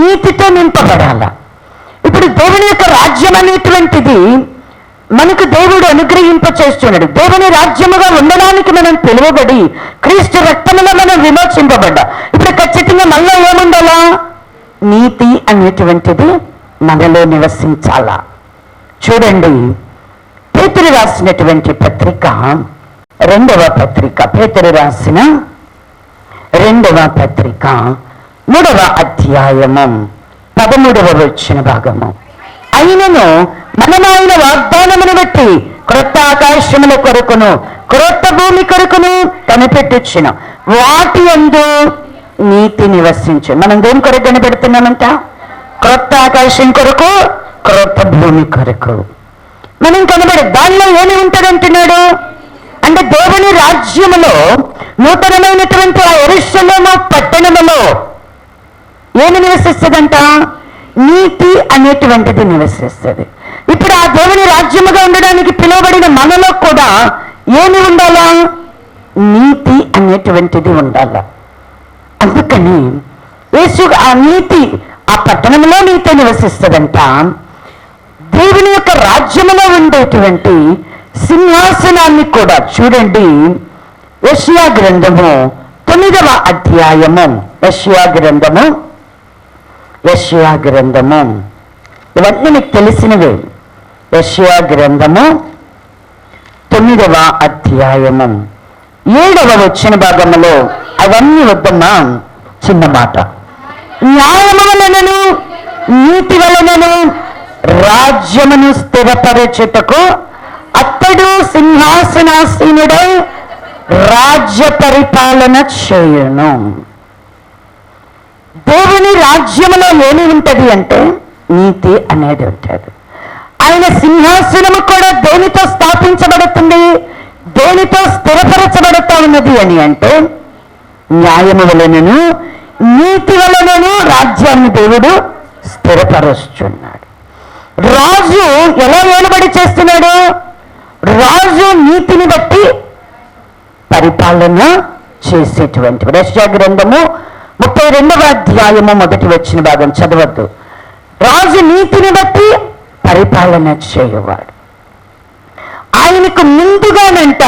నీతితో నింపబడాలా. ఇప్పుడు దేవుని యొక్క రాజ్యం అనేటువంటిది మనకు దేవుడు అనుగ్రహింప చేస్తున్నాడు. దేవుని రాజ్యముగా ఉండడానికి మనం పిలువబడి క్రీస్తు రక్తములో మనం విమోచింపబడ్డా. ఇప్పుడు ఖచ్చితంగా మనలో ఏముండాలా? నీతి అనేటువంటిది మనలో నివసించాలా. చూడండి, పేతురు రాసినటువంటి పత్రిక, రెండవ పత్రిక, పేతురు రాసిన రెండవ పత్రిక 3వ అధ్యాయము 13వ వచన భాగము. అయినను మనమాయన వాగ్దానమును బట్టి క్రొత్త ఆకాశముల కొరకును క్రొత్త భూమి కొరకును కనిపెట్టుచున్న వాటి యందు నీతి నివసించు. మనం దేని కొరకు కనిపెడుతున్నామంట? క్రొత్త ఆకాశం కొరకు, క్రొత్త భూమి కొరకు మనం కనబడి దానిలో ఏమి ఉంటుందంటున్నాడు అంటే దేవుని రాజ్యములో, నూతనమైనటువంటి ఆ యెరూషలేము పట్టణములో ఏమి నివసిస్తుందంట? నీతి అనేటువంటిది నివసిస్తుంది. ఇప్పుడు ఆ దేవుని రాజ్యముగా ఉండడానికి పిలువబడిన మనలో కూడా ఏమి ఉండాలా? నీతి అనేటువంటిది ఉండాలా. అందుకని యేసు ఆ నీతి, ఆ పట్టణంలో నీతి నివసిస్తుందంట. దేవుని యొక్క రాజ్యములో ఉండేటువంటి సింహాసనాన్ని కూడా చూడండి, యెషయా గ్రంథము 9వ అధ్యాయము, యెషయా గ్రంథము ఇవన్నీ మీకు తెలిసినవే. యెషయా గ్రంథము 9వ అధ్యాయము 7వ వచన భాగములో అవన్నీ వద్దమ్మా, చిన్న మాట. న్యాయము వలనను నీతి వలనను రాజ్యమును స్థిరపరచుటకు అతడు సింహాసనాసీనుడై రాజ్య పరిపాలన చేయును. దేవుని రాజ్యములో ఏమి ఉంటుంది అంటే నీతి అనేది ఉంటుంది. ఆయన సింహాసనము కూడా దేనితో స్థాపించబడుతుంది, దేనితో స్థిరపరచబడుతూ ఉన్నది అని అంటే న్యాయము వలనను నీతి వలనను రాజ్యాన్ని దేవుడు స్థిరపరుస్తున్నాడు. రాజు ఎలా ఏలుబడి చేస్తున్నాడు? రాజు నీతిని బట్టి పరిపాలన చేసేటువంటి. యెషయా గ్రంథము 32వ అధ్యాయము 1వ వచన భాగం చదవద్దు. రాజు నీతిని బట్టి పరిపాలన చేయవాడు. ఆయనకు ముందుగానంట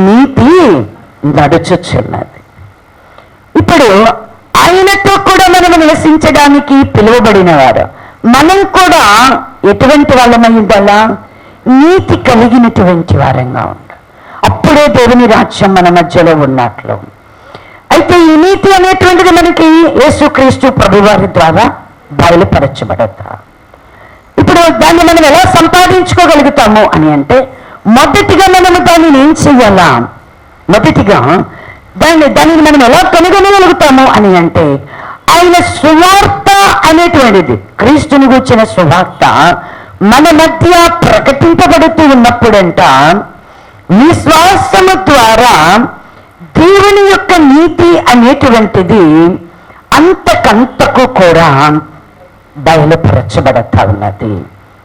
నీతి నడుచుచున్నది. ఇప్పుడు ఆయనతో కూడా మనం నివసించడానికి పిలువబడిన వారు మనం కూడా ఎటువంటి వాళ్ళమై ఉండాలా? నీతి కలిగినటువంటి వారంగా ఉండాలి. అప్పుడే దేవుని రాజ్యం మన మధ్యలో ఉన్నట్లు. అయితే ఈ నీతి అనేటువంటిది మనకి యేసుక్రీస్తు ప్రభువారి ద్వారా బయలుపరచబడతా. ఇప్పుడు దాన్ని మనం ఎలా సంపాదించుకోగలుగుతాము అని అంటే మొదటిగా మనము దానిని ఏం చెయ్యాలా? మొదటిగా దానిని మనం ఎలా కనుగొనగలుగుతాము అని అంటే ఆయన సువార్త అనేటువంటిది, క్రీస్తుని గూర్చిన సువార్త మన మధ్య ప్రకటింపబడుతూ ఉన్నప్పుడంట విశ్వాసము ద్వారా దేవుని యొక్క నీతి అనేటువంటిది అంతకంతకు కూడా బయలుపరచబడతా ఉన్నది.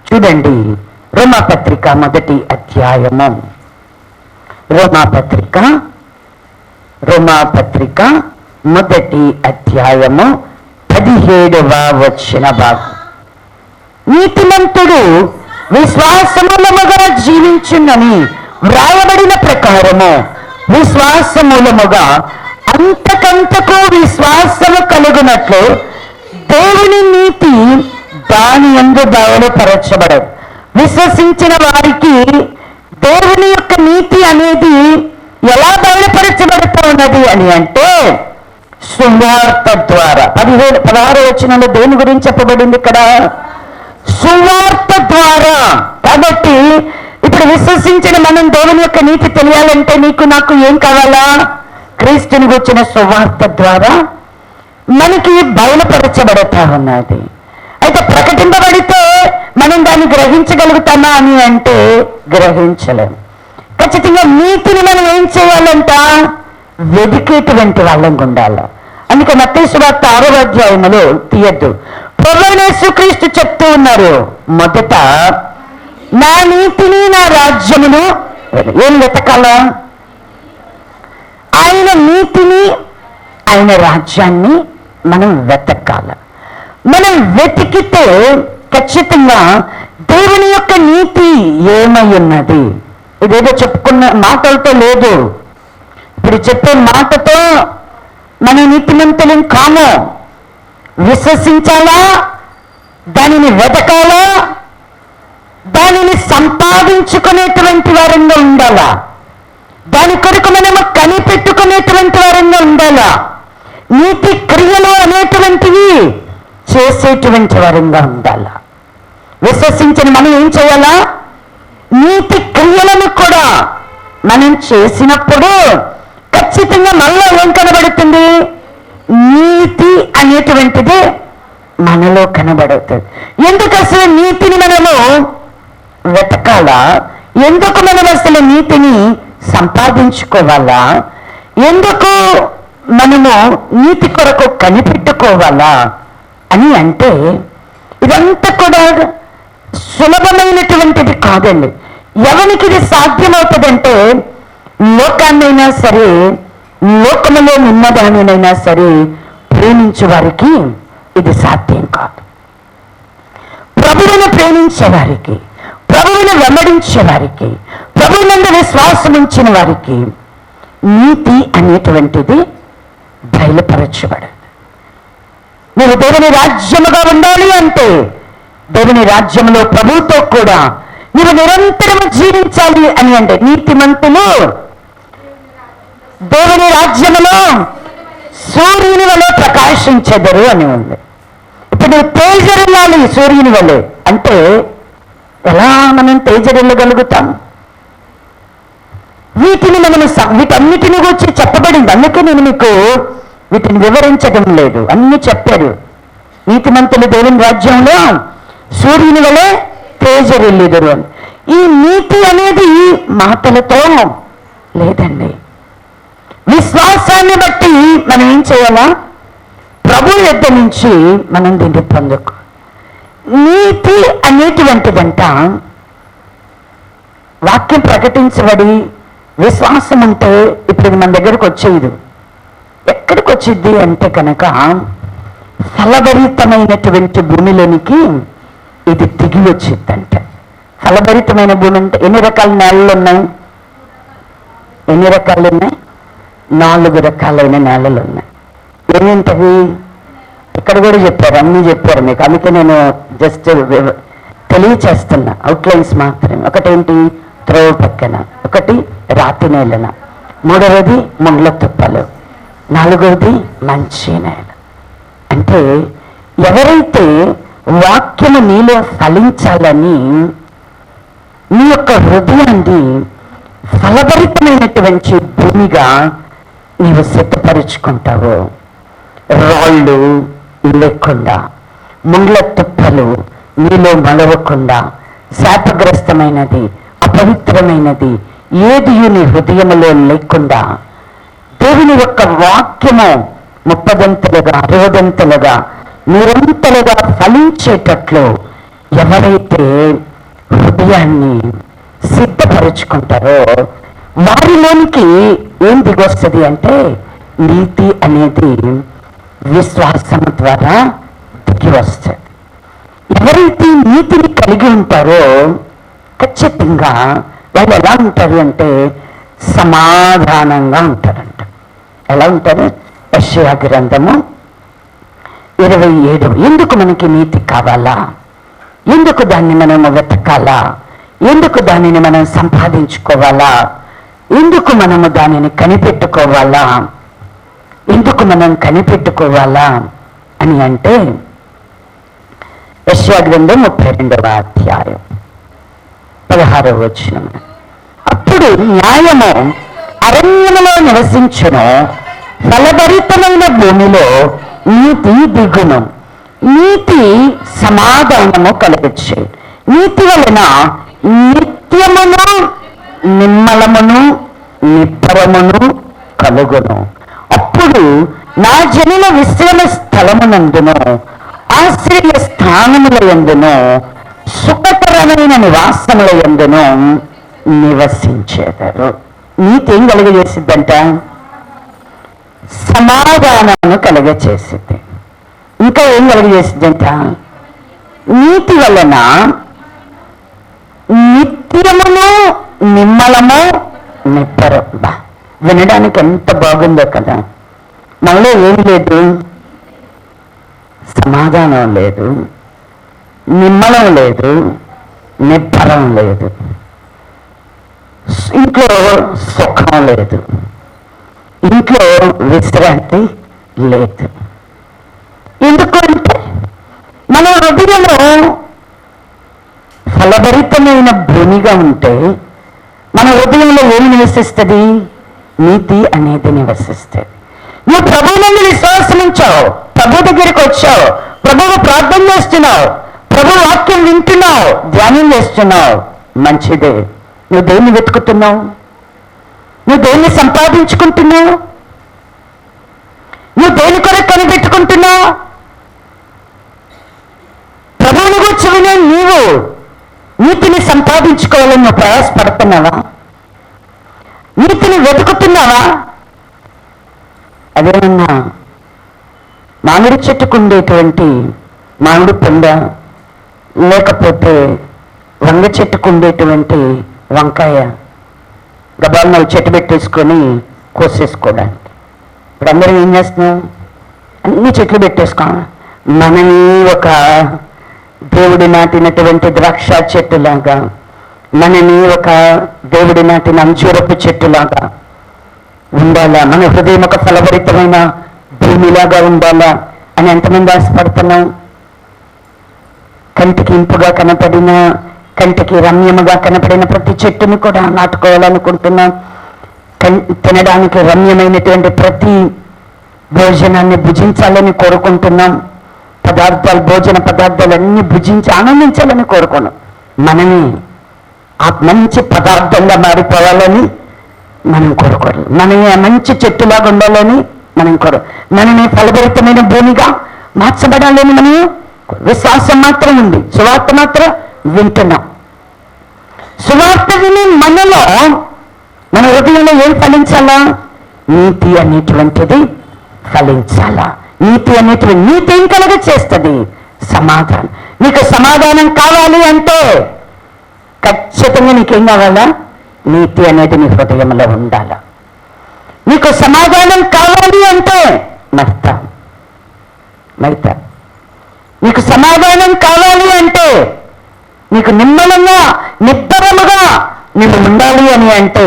చూడండి, రోమాపత్రిక 1వ అధ్యాయము, రోమాపత్రిక 1వ అధ్యాయము 17వ వచన భాగం. నీతిమంతుడు విశ్వాసమూలముగా జీవించునని వ్రాయబడిన ప్రకారము విశ్వాసమూలముగా అంతకంతకు విశ్వాసము కలుగునట్లు దేవుని నీతి దాని యందు బయలుపరచబడదు. విశ్వసించిన వారికి దేవుని యొక్క నీతి అనేది ఎలా బయలుపరచబడుతూ ఉన్నది అని అంటే సువార్త ద్వారా. 16వ వచనంలో దేని గురించి చెప్పబడింది ఇక్కడ? సువార్త ద్వారా. కాబట్టి ఇప్పుడు విశ్వసించిన మనం దేవుని యొక్క నీతి తెలియాలంటే నీకు నాకు ఏం కావాలా? క్రీస్తుని గురించిన సువార్త ద్వారా మనకి బయలుపరచబడతా ఉన్నది. అయితే ప్రకటింపబడితే మనం దాన్ని గ్రహించగలుగుతామా అని అంటే గ్రహించలేము. ఖచ్చితంగా నీతిని మనం ఏం చేయాలంట? వెదికేటువంటి వాళ్ళం ఉండాలి. అందుకే మత్తయి సువార్త 6వ అధ్యాయములో తీయద్దు, ప్రభువైన యేసుక్రీస్తు చెప్తూ ఉన్నారు, మొదట నా నీతిని నా రాజ్యమును ఏం వెతకాలా? ఆయన నీతిని, ఆయన రాజ్యాన్ని మనం వెతకాల. మనం వెతికితే ఖచ్చితంగా దేవుని యొక్క నీతి ఏమై ఉన్నది. ఇదేదో చెప్పుకున్న మాటలతో లేదు, ఇప్పుడు చెప్పే మాటతో మన నీతిమంతులం కాము. విశ్వసించాలా, దానిని వెతకాలా, దానిని సంపాదించుకునేటువంటి వారంగా ఉండాలా, దాని కొరకు మనము కనిపెట్టుకునేటువంటి వారంగా ఉండాలా, నీతి క్రియలు అనేటువంటివి చేసేటువంటి వారంగా ఉండాలా. విశ్వసించిన మనం ఏం చేయాలా? నీతి క్రియలను కూడా మనం చేసినప్పుడు ఖచ్చితంగా మనలో ఏం కనబడుతుంది? నీతి అనేటువంటిది మనలో కనబడుతుంది. ఎందుకు అసలు నీతిని మనము వెతకాలా? ఎందుకు మనం అసలు నీతిని సంపాదించుకోవాలా? ఎందుకు మనము నీతి కొరకు కనిపెట్టుకోవాలా అని అంటే, ఇదంతా కూడా సులభమైనటువంటిది కాదండి. ఎవరికి ఇది సాధ్యమవుతుందంటే, లోకాన్నైనా సరే, లోకములో ఉన్నదానినైనా సరే ప్రేమించే వారికి ఇది సాధ్యం కాదు. ప్రభువును ప్రేమించే వారికి, ప్రభువును వెంబడించే వారికి, ప్రభువునందు విశ్వాసం ఉంచిన వారికి నీతి అనేటువంటిది బయలుపరచబడదు. నువ్వు దేవుని రాజ్యముగా ఉండాలి అంటే, దేవుని రాజ్యంలో ప్రభువుతో కూడా నువ్వు నిరంతరము జీవించాలి అని అంటే, నీతిమంతులు దేవుని రాజ్యములో సూర్యుని వలె ప్రకాశించెదరు అని ఉంది. ఇప్పుడు నువ్వు తేజరిల్లాలి సూర్యుని వలె అంటే ఎలా మనం తేజరిల్లగలుగుతాం? వీటన్నిటిని గురించి చెప్పబడింది. అందుకే నేను మీకు వీటిని వివరించడం లేదు, అన్ని చెప్పారు. నీతిమంతులు దేవుని రాజ్యంలో సూర్యుని వలె తేజరిల్లుదురు అని. ఈ నీతి అనేది మాటలతో లేదండి. విశ్వాసాన్ని బట్టి మనం ఏం చేయాలా? ప్రభు యొద్ద నుంచి మనం దీన్ని పొందుకో. నీతి అనేటువంటిదంట వాక్యం ప్రకటించబడి విశ్వాసం ఉంటే ఇప్పుడు మన దగ్గరకు వచ్చేది. ఎక్కడికి వచ్చింది అంటే కనుక ఫలభరితమైనటువంటి భూమిలోనికి ఇది దిగి వచ్చిందంట. ఫలభరితమైన భూమి అంటే ఎన్ని రకాల నేలలు ఉన్నాయి? ఎన్ని రకాలు ఉన్నాయి? 4 రకాలైన నేలలు ఉన్నాయి. ఏమేంటవి? ఇక్కడ కూడా చెప్పారు, అన్నీ చెప్పారు మీకు. అందుకే నేను జస్ట్ తెలియచేస్తున్నా, అవుట్లైన్స్ మాత్రమే. ఒకటేంటి? త్రోవ పక్కన, ఒకటి రాతి నేలన, 3వది ముండ్ల తుప్పలు, 4వది మంచి నేల. అంటే ఎవరైతే వాక్యము నీలో ఫలించాలని నీ యొక్క హృదయాన్ని ఫలభరితమైనటువంటి భూమిగా నీవు సిద్ధపరుచుకుంటావో, రాళ్ళు లేకుండా, ముండ్ల తుప్పలు నీలో మలవకుండా, శాపగ్రస్తమైనది, అపవిత్రమైనది ఏది నీ హృదయములో లేకుండా దేవుని యొక్క వాక్యము 30దంతలుగా 60దంతలుగా నిరంతరంగా ఫలించేటట్లు ఎవరైతే హృదయాన్ని సిద్ధపరుచుకుంటారో వారిలోనికి ఏం దిగొస్తుంది అంటే నీతి అనేది విశ్వాసం ద్వారా దిగి వస్తుంది. ఎవరైతే నీతిని కలిగి ఉంటారో ఖచ్చితంగా వాళ్ళు ఎలా ఉంటారు అంటే సమాధానంగా ఉంటారంట. ఎలా ఉంటారు? యెషయా గ్రంథము 27. ఎందుకు మనకి నీతి కావాలా? ఎందుకు దాన్ని మనం వెతకాలా? ఎందుకు దానిని మనం సంపాదించుకోవాలా? ఎందుకు మనము దానిని కనిపెట్టుకోవాలా? ఎందుకు మనం కనిపెట్టుకోవాలా అని అంటే యెషయా గ్రంథం 32వ అధ్యాయం 16వ వచనం. అప్పుడు న్యాయము అరణ్యములో నివసించును, ఫలభరితమైన భూమిలో నీతి దిగును. నీతి సమాధానము కలుగచ్చు. నీతి వలన నిత్యమును నిమ్మలమును నిబ్బరమును కలుగును. అప్పుడు నా జనుల విశ్రమ స్థలమునందును ఆశ్రయ స్థానముల యందును సుఖకరమైన నివాసముల యందును నివసించేదారు. నీతి ఏం కలుగజేసిద్దంట? సమాధానమును కలుగచేసింది. ఇంకా ఏం కలుగజేసిందంట? నీతి వలన నిత్యమును నిమ్మలము నిప్పరబ్బా. వినడానికి ఎంత బాగుందో కదా. మనలో ఏం లేదు, సమాధానం లేదు, నిమ్మలం లేదు, నిబ్బరం లేదు, ఇంట్లో సుఖం లేదు, ఇంట్లో విశ్రాంతి లేదు. ఎందుకంటే మన హృదయంలో ఫలభరితమైన భూమిగా ఉంటే మన హృదయంలో ఏమి నివసిస్తుంది? నీతి అనేది నివసిస్తుంది. నువ్వు ప్రభువు నుండి విశ్వాసం ఉంచావు, ప్రభు దగ్గరికి వచ్చావు, ప్రభువు ప్రార్థన చేస్తున్నావు, ప్రభు వాక్యం వింటున్నావు, ధ్యానం చేస్తున్నావు, మంచిదే. నువ్వు దేన్ని వెతుకుతున్నావు? నువ్వు దేన్ని సంపాదించుకుంటున్నావు? నువ్వు దేని కొరకు కనిపెట్టుకుంటున్నావు? ప్రభువుని గురించి వినే నీవు నీతిని సంపాదించుకోవాలని నువ్వు ప్రయాసపడుతున్నావా? నీతిని వెతుకుతున్నావా? అదేమన్నా మామిడి చెట్టుకు ఉండేటువంటి మామిడి పండ, లేకపోతే వంగ చెట్టుకు ఉండేటువంటి వంకాయ గబాలను చెట్టు పెట్టేసుకొని కోసేసుకోవడానికి. ఇప్పుడు అందరం ఏం చేస్తున్నాం? అన్ని చెట్లు పెట్టేసుకోం. మనని ఒక దేవుడి నాటినటువంటి ద్రాక్ష చెట్టులాగా, మనని ఒక దేవుడి నాటిన అంజూరపు చెట్టులాగా ఉండాలా, మన హృదయం ఒక ఫలభరితమైన భూమిలాగా ఉండాలా అని ఎంతమంది ఆశపడుతున్నాం? కంటికి ఇంపుగా కనపడిన, కంటికి రమ్యముగా కనపడిన ప్రతి చెట్టుని కూడా నాటుకోవాలనుకుంటున్నాం. తినడానికి రమ్యమైనటువంటి ప్రతి భోజనాన్ని భుజించాలని కోరుకుంటున్నాం. భోజన పదార్థాలన్నీ భుజించి ఆనందించాలని కోరుకున్నాం. మనమే ఆ మంచి పదార్థంగా మారిపోవాలని మనం కోరుకోరు. మనమే మంచి చెట్టులాగా ఉండాలని మనం మనమే ఫలభరితమైన భూమిగా మార్చబడాలని మనం విశ్వాసం మాత్రం ఉంది. సువార్త మాత్రం వింటున్నాం. సువార్త విని మనలో, మన హృదయంలో ఏం ఫలించాలా? నీతి అనేటువంటిది ఫలించాలా. నీతి అనేటువంటి నీతి ఏం కలగ చేస్తుంది? సమాధానం. నీకు సమాధానం కావాలి అంటే ఖచ్చితంగా నీకేం కావాలా? నీతి అనేది నీ హృదయంలో ఉండాలా. నీకు సమాధానం కావాలి అంటే మైత. నీకు సమాధానం కావాలి అంటే, నీకు నిమ్మలంగా నిబ్బరముగా నువ్వు ఉండాలి అని అంటే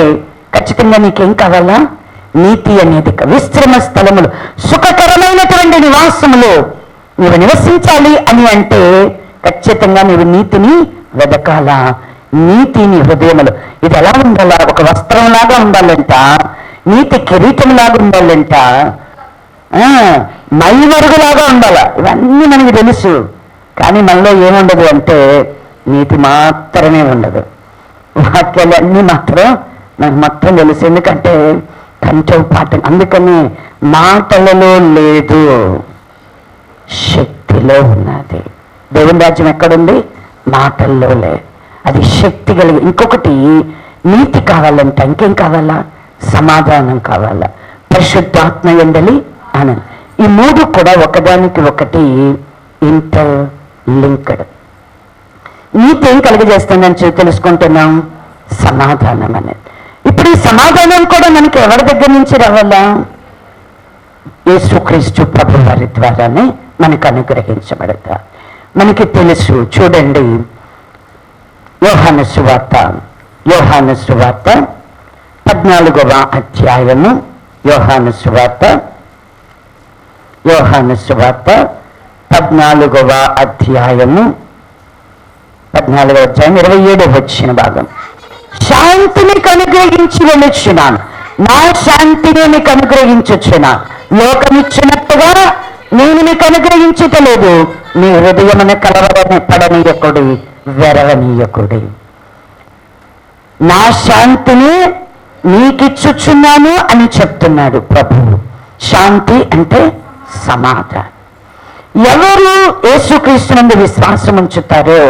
ఖచ్చితంగా నీకేం కావాలా? నీతి అనేది. విశ్రమ స్థలములు, సుఖకరమైనటువంటి నివాసములు నువ్వు నివసించాలి అని అంటే ఖచ్చితంగా నువ్వు నీతిని వెదకాల. నీతిని హృదయములు. ఇది ఎలా ఉండాలా? ఒక వస్త్రంలాగా ఉండాలంట, నీతి కిరీటంలాగా ఉండాలంట, మైమరుగులాగా ఉండాల. ఇవన్నీ మనకి తెలుసు. కానీ మనలో ఏముండదు అంటే నీతి మాత్రమే ఉండదు. వాక్యాలన్నీ మాత్రం నాకు మొత్తం తెలుసు. ఎందుకంటే కంచె పాట. అందుకని మాటలలో లేదు, శక్తిలో ఉన్నది. దేవుని రాజ్యం ఎక్కడుంది? మాటల్లో లేదు. అది శక్తి కలిగి. ఇంకొకటి నీతి కావాలంట. ఇంకేం కావాలా? సమాధానం కావాలా, పరిశుద్ధాత్మ యందలి ఆనందం. ఈ మూడు కూడా ఒకదానికి ఒకటి ఇంటర్ లింక్డ్. నీతి ఏం కలుగజేస్తుందని తెలుసుకుంటున్నాం? సమాధానం అనేది. ఇప్పుడు ఈ సమాధానం కూడా మనకి ఎవరి దగ్గర నుంచి రావాలా? యేసుక్రీస్తు ప్రభు వారి ద్వారానే మనకు అనుగ్రహించబడతా. మనకి తెలుసు. చూడండి, యోహాను సువార్త 14వ అధ్యాయము. యోహాను సువార్త 14వ అధ్యాయము 27వ వచ్చిన భాగం. శాంతిని అనుగ్రహించి వెళ్ళొచ్చున్నాను, నా శాంతిని నీకు అనుగ్రహించొచ్చున్నాను. లోకమిచ్చినట్టుగా నేను నీకు అనుగ్రహించటలేదు. నీ హృదయమున కలవరపడనీయకుడి, వెరవనీయకుడి. నా శాంతిని నీకిచ్చుచున్నాను అని చెప్తున్నాడు ప్రభువు. శాంతి అంటే సమాధానం. ఎవరు యేసుక్రీస్తునందు విశ్వాసం ఉంచుతారో,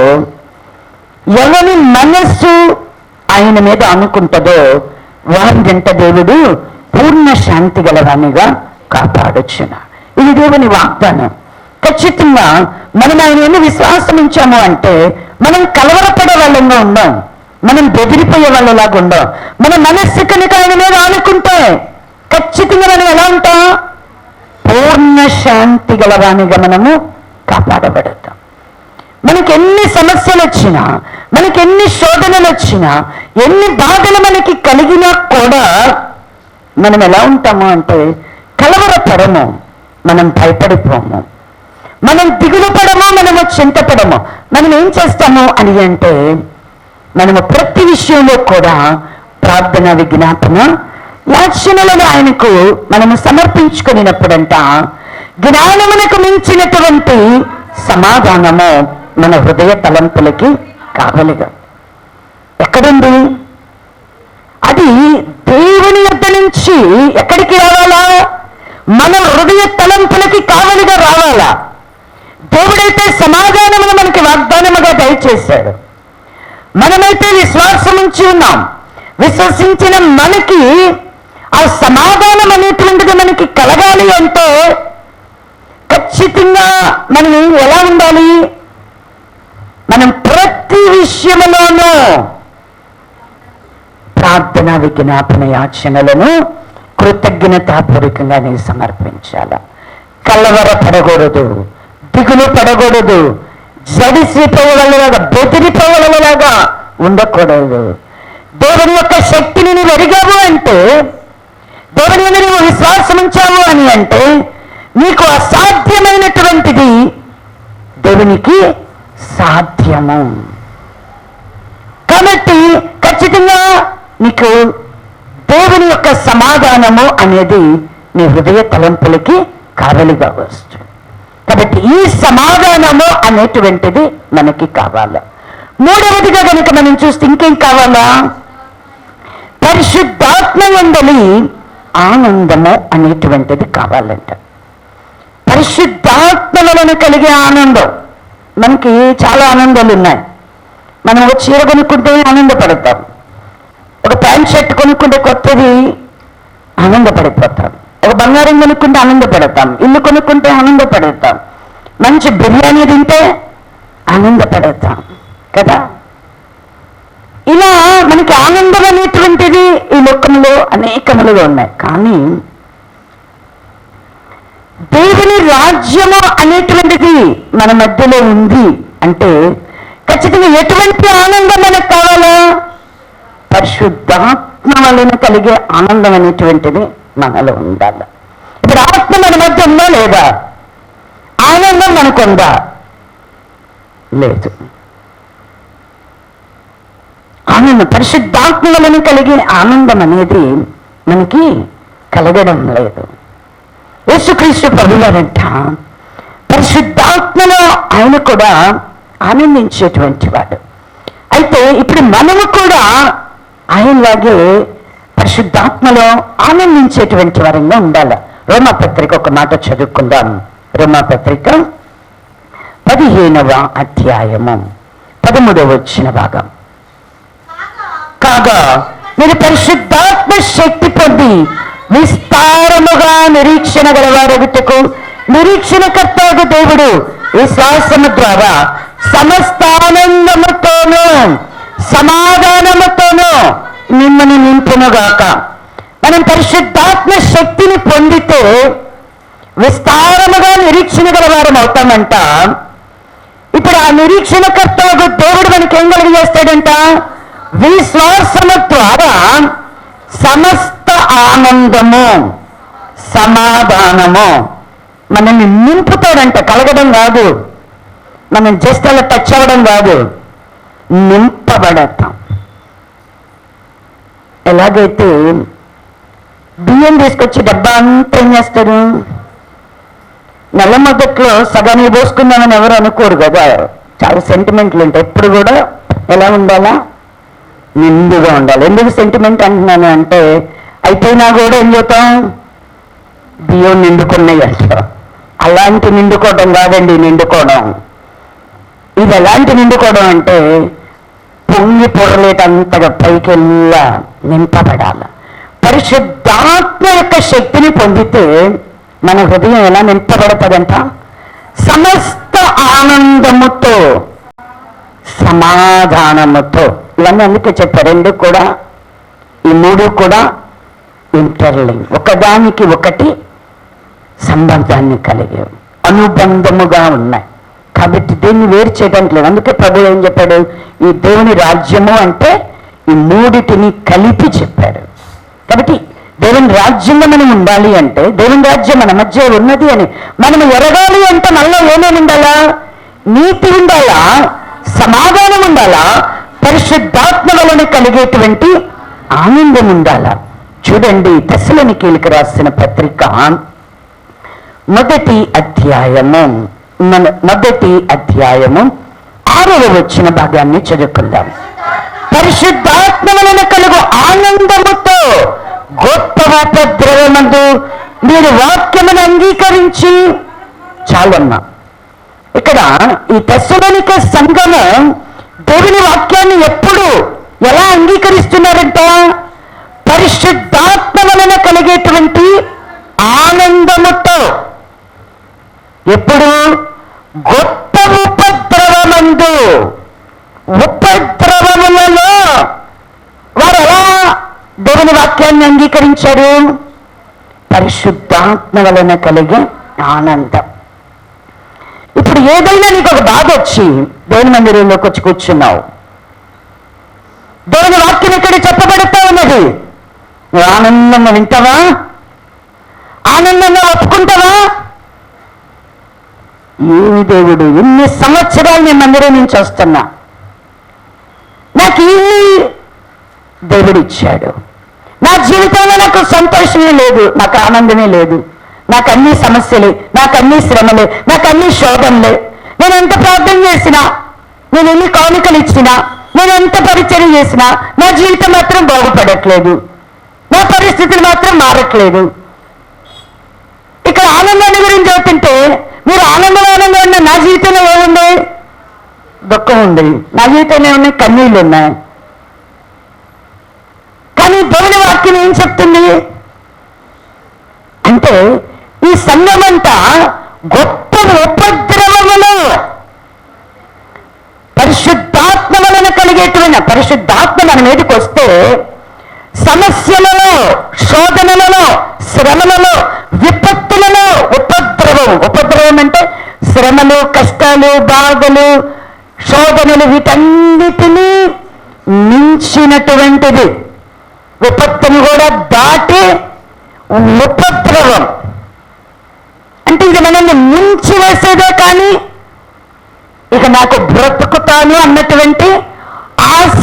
ఎవరి మనస్సు ఆయన మీద అనుకుంటుందో వారినంట దేవుడు పూర్ణ శాంతి గలవానిగా కాపాడుచున్నాడు. ఇది దేవుని వాగ్దానం. ఖచ్చితంగా మనం ఆయన ఎన్ని విశ్వాసం ఉంచాము అంటే మనం కలవరపడే వాళ్ళంగా ఉండం, మనం బెదిరిపోయే వాళ్ళలాగా ఉండం. మన మనస్సు కనుక ఆయన మీద ఆనుకుంటే ఖచ్చితంగా మనం ఎలా ఉంటాం? పూర్ణ శాంతి గలవానిగా మనము కాపాడబడతాం. మనకి ఎన్ని సమస్యలు వచ్చినా, మనకి ఎన్ని శోధనలు వచ్చినా, ఎన్ని బాధలు మనకి కలిగినా కూడా మనం ఎలా ఉంటాము అంటే కలవరపడము, మనం భయపడిపోము, మనం దిగులు పడము, మనము చింతపడము. మనం ఏం చేస్తాము అని అంటే మనము ప్రతి విషయంలో కూడా ప్రార్థన, విజ్ఞాపన, యాచనలను ఆయనకు మనము సమర్పించుకున్నప్పుడంట జ్ఞానమునకు మించినటువంటి సమాధానము మన హృదయ తలంపులకి కావలిగా ఎక్కడుంది? అది దేవుని యొద్ద నుంచి ఎక్కడికి రావాలా? మన హృదయ తలంపులకి కావలిగా రావాలా? దేవుడైతే సమాధానమును మనకి వాగ్దానముగా దయచేశాడు. మనమైతే విశ్వాసం ఉంచి ఉన్నాం. విశ్వసించిన మనకి ఆ సమాధానం అనేటువంటిది మనకి కలగాలి అంటే ఖచ్చితంగా మనం ఎలా ఉండాలి? మనం ప్రతి విషయంలోనూ ప్రార్థన, విజ్ఞాపన, యాచనలను కృతజ్ఞతాపూర్వకంగా నేను సమర్పించాల. కలవరపడకూడదు, దిగులు పడకూడదు, జడిసిపోయేలాగా, బెదిరిపోయేలాగా ఉండకూడదు. దేవుని యొక్క శక్తిని నువ్వు ఎరిగావు అంటే, దేవుని మీద నువ్వు విశ్వాసం ఉంచావు అని అంటే నీకు అసాధ్యమైనటువంటిది దేవునికి సాధ్యము. కాబట్టి ఖచ్చితంగా నీకు దేవుని యొక్క సమాధానము అనేది నీ హృదయ తలంపులకి కావలిగా వస్తుంది. కాబట్టి ఈ సమాధానము అనేటువంటిది మనకి కావాలా. మూడవదిగా కనుక మనం చూస్తే ఇంకేం కావాలా? పరిశుద్ధాత్మ యందలి ఆనందము అనేటువంటిది కావాలంట. పరిశుద్ధాత్మ వలన కలిగే ఆనందం. మనకి చాలా ఆనందాలు ఉన్నాయి. మనం ఒక చీర కొనుక్కుంటే ఆనందపడతాం, ఒక ప్యాంట్ షర్ట్ కొనుక్కుంటే కొత్తది ఆనందపడిపోతాం, ఒక బంగారం కొనుక్కుంటే ఆనందపడతాం, ఇల్లు కొనుక్కుంటే ఆనందపడతాం, మంచి బిర్యానీ తింటే ఆనందపడతాం కదా. ఇలా మనకి ఆనందం అనేటువంటిది ఈ లోకంలో అనేకములుగా ఉన్నాయి. కానీ దేవుని రాజ్యము అనేటువంటిది మన మధ్యలో ఉంది అంటే ఖచ్చితంగా ఎటువంటి ఆనందం మనకు కావాలా? పరిశుద్ధాత్మ వలన కలిగే ఆనందం అనేటువంటిది మనలో ఉండాలి. ఇప్పుడు ఆత్మ మన మధ్య ఉందా లేదా? ఆనందం మనకుందా? లేదు. ఆనందం, పరిశుద్ధాత్మ వలన కలిగే ఆనందం అనేది మనకి కలగడం లేదు. యేసుక్రీస్తు ప్రభువారంట పరిశుద్ధాత్మలో ఆయన కూడా ఆనందించేటువంటి వాడు. అయితే ఇప్పుడు మనము కూడా ఆయనలాగే పరిశుద్ధాత్మలో ఆనందించేటువంటి వారంగా ఉండాలి. రోమాపత్రిక ఒక మాట చదువుకుందాం. రోమాపత్రిక 15వ అధ్యాయము 13వ వచ్చిన భాగం. కాగా మీరు పరిశుద్ధాత్మ శక్తి పొంది విస్తారముగా నిరీక్షణ గలవారగుటకు నిరీక్షణకర్తగు దేవుడు విశ్వాసము ద్వారా సమస్త ఆనందముతోనూ సమాధానముతోనూ మిమ్మల్ని నింపునుగాక. మనం పరిశుద్ధాత్మ శక్తిని పొందితే విస్తారముగా నిరీక్షణ గలవారం అవుతామంట. ఇప్పుడు ఆ నిరీక్షణకర్తగు దేవుడు మనకి ఏం కలిగజేస్తాడంట? విశ్వాసము ద్వారా సమస్త ఆనందము, సమాధానము మనల్ని నింపుతాడంట. కలగడం కాదు, మనం జస్ట్ అలా టచ్ అవ్వడం కాదు, నింపబడతాం. ఎలాగైతే బియ్యం తీసుకొచ్చి డబ్బా అంతా ఏం చేస్తారు? నెల మొదట్లో సగానికి పోసుకుందామని ఎవరు అనుకోరు కదా. చాలా సెంటిమెంట్లు ఉంటాయి. ఎప్పుడు కూడా ఎలా ఉండాలా? నిండుగా ఉండాలి. ఎందుకు సెంటిమెంట్ అంటున్నాను అంటే అయిపోయినా కూడా ఏం చేస్తాం? బియ్యం నిండుకున్నాయి అంటాం. అలాంటి నిండుకోవడం కాదండి నిండుకోవడం. ఇది ఎలాంటి నిండుకోవడం అంటే పొంగి పొరలేటంతగా పైకి వెళ్ళా నింపబడాల. పరిశుద్ధాత్మ యొక్క శక్తిని పొందితే మన హృదయం ఎలా నింపబడతాడంట? సమస్త ఆనందముతో, సమాధానముతో. ఇవన్నీ అందుకే చెప్పారు, రెండు కూడా, ఈ మూడు కూడా ఇంటర్లింక్, ఒకదానికి ఒకటి సంబంధాన్ని కలిగి అనుబంధముగా ఉన్నాయి. కాబట్టి దీన్ని వేరు చేయడానికి లేదు. అందుకే ప్రభు ఏం చెప్పాడు? ఈ దేవుని రాజ్యము అంటే ఈ మూడిటిని కలిపి చెప్పాడు. కాబట్టి దేవుని రాజ్యంలో మనం ఉండాలి అంటే, దేవుని రాజ్యం మన మధ్య ఉన్నది అని మనం ఎరగాలి అంటే మనలో ఏమేమి ఉండాలా? నీతి ఉండాలా, సమాధానం ఉండాలా, పరిశుద్ధాత్మ వలన కలిగేటువంటి ఆనందం ఉండాలా. చూడండి, తెస్సలోనికీయులకు రాసిన పత్రిక మొదటి అధ్యాయము 6వ వచన భాగాన్ని చదువుకుందాం. పరిశుద్ధాత్మ వలన కలుగు ఆనందముతో గొప్ప ఉపద్రవమందు మీరు వాక్యమును అంగీకరించి. చాలమ్మా, ఇక్కడ ఈ తెస్సలోనిక సంఘము దేవుని వాక్యాన్ని ఎప్పుడు ఎలా అంగీకరిస్తున్నారంట? పరిశుద్ధాత్మ వలన కలిగేటువంటి ఆనందముతో. ఎప్పుడు? గొప్ప ఉపద్రవమందు. ఉపద్రవములలో వారు ఎలా దేవుని వాక్యాన్ని అంగీకరించారు? పరిశుద్ధాత్మ వలన కలిగే ఆనందం. ఇప్పుడు ఏదైనా నీకు ఒక బాధ వచ్చి దేవుని మందిరంలోకి వచ్చి కూర్చున్నావు, దేవుని వాక్యం ఇక్కడ చెప్పబడుతూ ఉన్నది, నువ్వు ఆనందంగా వింటావా? ఆనందంగా ఒప్పుకుంటావా? ఏమి దేవుడు, ఎన్ని సంవత్సరాలు నేను మందిరం నుంచి వస్తున్నా, నాకు ఈ దేవుడు ఇచ్చాడు, నా జీవితంలో నాకు సంతోషమే లేదు, నాకు ఆనందమే లేదు, నాకు అన్ని సమస్యలే, నాకు అన్ని శ్రమలే, నాకు అన్ని శోధనలే, నేను ఎంత ప్రార్థన చేసినా, నేను ఎన్ని కానుకలు ఇచ్చినా, నేను ఎంత పరిచయం చేసినా నా జీవితం మాత్రం బాగుపడట్లేదు, నా పరిస్థితులు మాత్రం మారట్లేదు. ఇక్కడ ఆనందాన్ని గురించి చెబుతుంటే మీరు ఆనందంగా ఉన్న నా జీవితంలో ఏముంది? దుఃఖం ఉంది. నా జీవితంలో ఏమున్నాయి? కన్నీళ్ళు ఉన్నాయి. కానీ దేవుని వాక్యం ఏం చెప్తుంది అంటే, ఈ సంఘమంతా గొప్ప ఉపద్రవములు పరిశుద్ధాత్మ వలన కలిగేటువంటి, పరిశుద్ధాత్మ మన మీదకి వస్తే సమస్యలలో, శోధనలలో, శ్రమలలో, విపత్తులలో, ఉపద్రవం అంటే శ్రమలు, కష్టాలు, బాధలు, శోధనలు, వీటన్నిటినీ మించినటువంటిది, విపత్తును కూడా దాటి ఉపద్రవం. అంటే ఇది మనల్ని మించి వేసేదే, కానీ ఇక నాకు బ్రతుకుతాను అన్నటువంటి ఆశ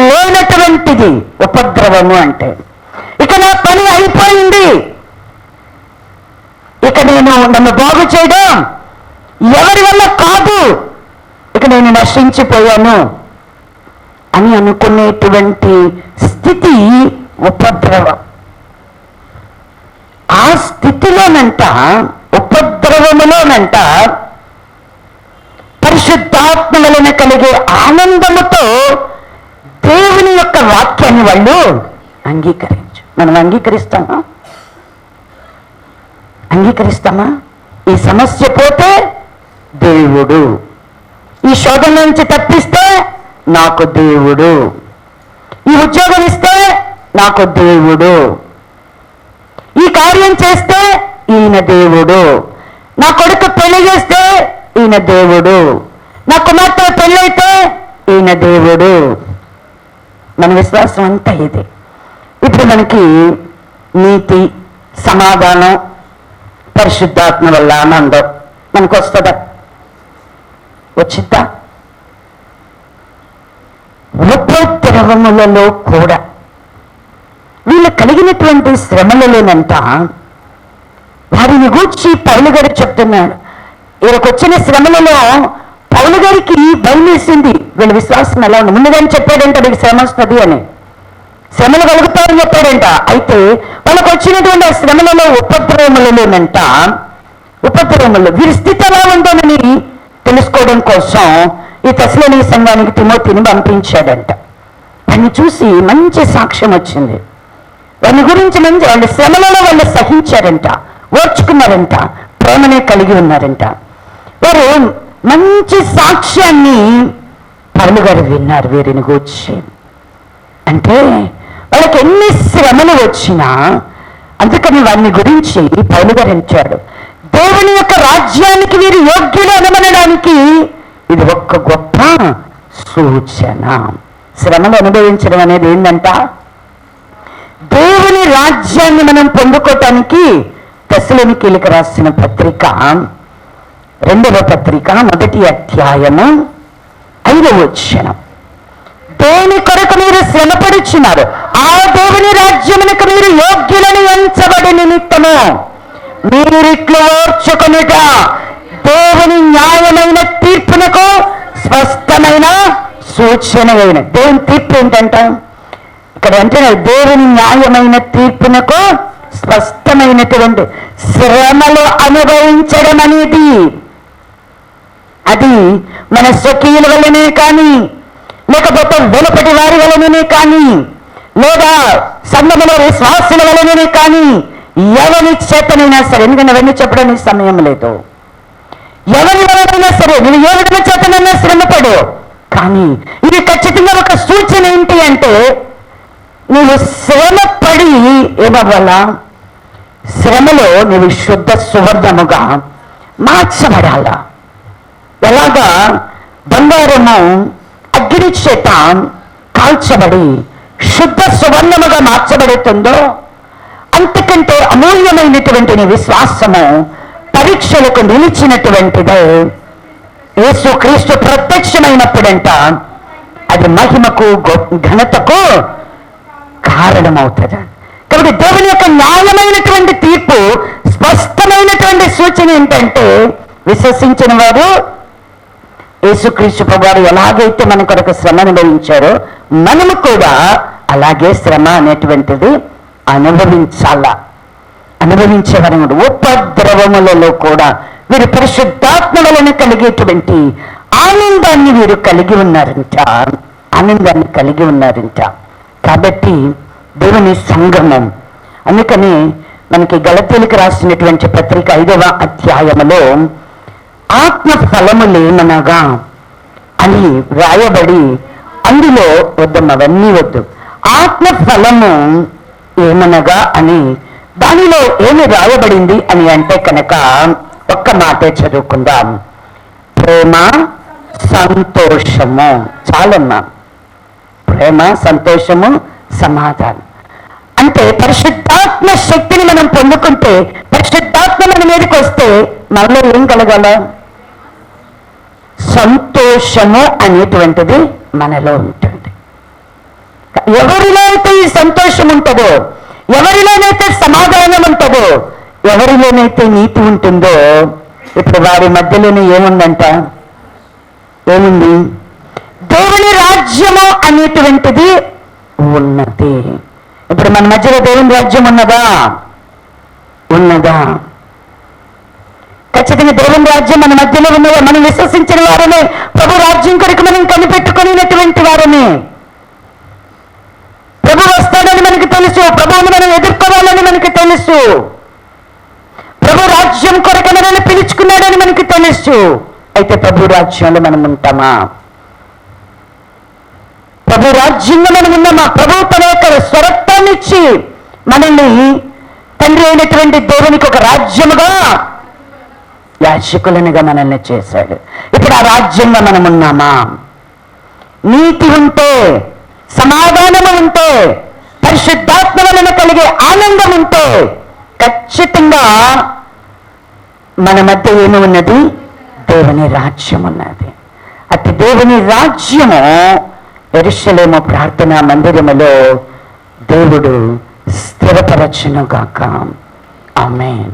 లేనటువంటిది ఉపద్రవము అంటే. ఇక నా పని అయిపోయింది, ఇక నేను నన్ను బాగు చేయడం ఎవరి వల్ల కాదు, ఇక నేను నశించిపోయాను అని అనుకునేటువంటి స్థితి ఉపద్రవం. ఆ స్థితిలోనంట, ఉపద్రవములోనంట పరిశుద్ధాత్మ వలన కలిగే ఆనందముతో దేవుని యొక్క వాక్యాన్ని వాళ్ళు అంగీకరించు. మనం అంగీకరిస్తామా? ఈ సమస్య పోతే దేవుడు, ఈ శోధన నుంచి తప్పిస్తే నాకు దేవుడు, ఈ ఉద్యోగం ఇస్తే నాకు దేవుడు, ఈ కార్యం చేస్తే ఈయన దేవుడు, నా కొడుకు పెళ్లి చేస్తే ఈయన దేవుడు, నా కుమార్తె పెళ్ళైతే ఈయన దేవుడు. మన విశ్వాసం అంతా ఇదే. ఇప్పుడు మనకి నీతి, సమాధానం, పరిశుద్ధాత్మ వల్ల ఆనందం మనకు వస్తుందా? వచ్చిద్దా? ఉపద్రవములలో కూడా వీళ్ళు కలిగినటువంటి శ్రమలలోనంట వారిని గూర్చి పౌలు గారు చెప్తున్నాడు. వీళ్ళకి వచ్చిన శ్రమలలో పౌలు గారికి భయం వేసింది, వీళ్ళ విశ్వాసం ఎలా ఉంది. ముందుగానే చెప్పాడంట వీళ్ళకి శ్రమ వస్తుంది అని, శ్రమలు కలుగుతారని చెప్పాడంట. అయితే వాళ్ళకు వచ్చినటువంటి ఆ శ్రమలలో, ఉపద్రవములలోనంట, ఉపద్రవములు వీరి స్థితి ఎలా ఉందోనని తెలుసుకోవడం కోసం ఈ తెస్సలోనిక సంఘానికి తిమోతిని పంపించాడంట. దాన్ని చూసి మంచి సాక్ష్యం వచ్చింది. వారి గురించి వాళ్ళ శ్రమలలో వాళ్ళు సహించారంట, ఓర్చుకున్నారంట, ప్రేమనే కలిగి ఉన్నారంట. వారు మంచి సాక్ష్యాన్ని పౌలు గారు విన్నారు వీరిని గూర్చి. అంటే వాళ్ళకి ఎన్ని శ్రమలు వచ్చినా, అందుకని వారిని గురించి పౌలు గారు అంటాడు, దేవుని యొక్క రాజ్యానికి వీరు యోగ్యులు అనమనడానికి ఇది ఒక్క గొప్ప సూచన. శ్రమలు అనుభవించడం అనేది ఏంటంట, దేవుని రాజ్యాన్ని మనం పొందుకోవటానికి తెస్సలోనికీయులకు రాసిన పత్రిక 2వ పత్రిక 1వ అధ్యాయము 5వ వచనం, దేని కొరకు మీరు శ్రమపడుచున్నారు, ఆ దేవుని రాజ్యమునకు మీరు యోగ్యులని ఎంచబడి నిమిత్తము మీరిట్లు ఓర్చుకొనుట దేవుని న్యాయమైన తీర్పునకు స్పష్టమైన సూచన అయిన. దేవుని తీర్పు ఏంటంట ఇక్కడ అంటే, దేవుని న్యాయమైన తీర్పునకు స్పష్టమైనటువంటి శ్రమలు అనుభవించడం అనేది, అది మన స్వకీయుల వల్లనే కానీ, లేకపోతే వెలుపటి వారి వలననే కానీ, లేదా సంఘములో విశ్వాసుల వలననే కానీ, ఎవరి చేతనైనా సరే, ఎందుకంటే అవన్నీ చెప్పడానికి సమయం లేదు, ఎవరి వలనైనా సరే నువ్వు ఏ విధంగా చేతనైనా శ్రమపడు, కానీ ఇది ఖచ్చితంగా ఒక సూచన ఏంటి అంటే, నువ్వు శ్రమపడి ఏమవ్వాలా, శ్రమలో నువ్వు శుద్ధ సువర్ణముగా మార్చబడాలా. ఎలాగా బంగారము అగ్ని చేత కాల్చబడి శుద్ధ సువర్ణముగా మార్చబడుతుందో, అంతకంటే అమూల్యమైనటువంటి నీ విశ్వాసము పరీక్షలకు నిలిచినటువంటిదే యేసుక్రీస్తు ప్రత్యక్షమైనప్పుడంట అది మహిమకు ఘనతకు కారణమవుతుంది. కాబట్టి దేవుని యొక్క న్యాయమైనటువంటి తీర్పు స్పష్టమైనటువంటి సూచన ఏంటంటే, విశ్వసించిన వారు యేసుక్రీస్తు ప్రభువారు ఎలాగైతే మన కొరకు శ్రమ అనుభవించారో మనము కూడా అలాగే శ్రమ అనేటువంటిది అనుభవించేవారు. ఉపద్రవములలో కూడా వీరు పరిశుద్ధాత్మ వలన కలిగేటువంటి ఆనందాన్ని వీరు కలిగి ఉన్నారంట. కాబట్టి దేవుని సంగమం, అందుకని మనకి గలతీయులకు రాసినటువంటి పత్రిక 5వ అధ్యాయములో ఆత్మ ఫలములేమనగా అని రాయబడి, అందులో అవన్నీ వద్దు, ఆత్మ ఫలము ఏమనగా అని దానిలో ఏమి రాయబడింది అని అంటే కనుక ఒక్క మాటే చదువుకుందాం. ప్రేమ, సంతోషము. చాలమ్మా, ప్రేమ, సంతోషము, సమాధానం. అంటే పరిశుద్ధాత్మ శక్తిని మనం పొందుకుంటే, పరిశుద్ధాత్మ మన మీదకి వస్తే మనలో ఏం కలగాల, సంతోషము అనేటువంటిది మనలో ఉంటుంది. ఎవరిలో అయితే ఈ సంతోషం ఉంటుందో, ఎవరిలోనైతే సమాధానం ఉంటుందో, ఎవరిలోనైతే నీతి ఉంటుందో, ఇప్పుడు వారి మధ్యలోనే ఏముందంట, ఏముంది, దేవుని రాజ్యము అనేటువంటిది ఉన్నది. ఇప్పుడు మన మధ్యలో దేవుని రాజ్యం ఉన్నదా? ఖచ్చితంగా దేవుని రాజ్యం మన మధ్యలో ఉన్నదా? మనం విశ్వసించిన వారమే, ప్రభు రాజ్యం కొరకు మనం కనిపెట్టుకునేటువంటి వారమే. ప్రభు వస్తాడని మనకు తెలుసు, ప్రభువుని మనం ఎదుర్కోవాలని మనకు తెలుసు, ప్రభు రాజ్యం కొరకు మనల్ని పిలుచుకున్నాడని మనకు తెలుసు. అయితే ప్రభు రాజ్యంలో మనం ఉంటామా? ప్రభు రాజ్యంలో మనం ఉన్నామా? ప్రభు తన యొక్క స్వరత్వాన్ని ఇచ్చి మనల్ని తండ్రి అయినటువంటి దేవునికి ఒక రాజ్యముగా, యాజకులనుగా మనల్ని చేశాడు. ఇప్పుడు ఆ రాజ్యంలో మనం ఉన్నామా? నీతి ఉంటే, సమాధానము ఉంటే, పరిశుద్ధాత్మ వలన కలిగే ఆనందం ఉంటే, ఖచ్చితంగా మన మధ్య ఏమి ఉన్నది, దేవుని రాజ్యం ఉన్నది. అతి దేవుని రాజ్యము యెరూషలేము ప్రార్థనా మందిరములో దేవుడు స్థిరపరచునుగాక. ఆమేన్.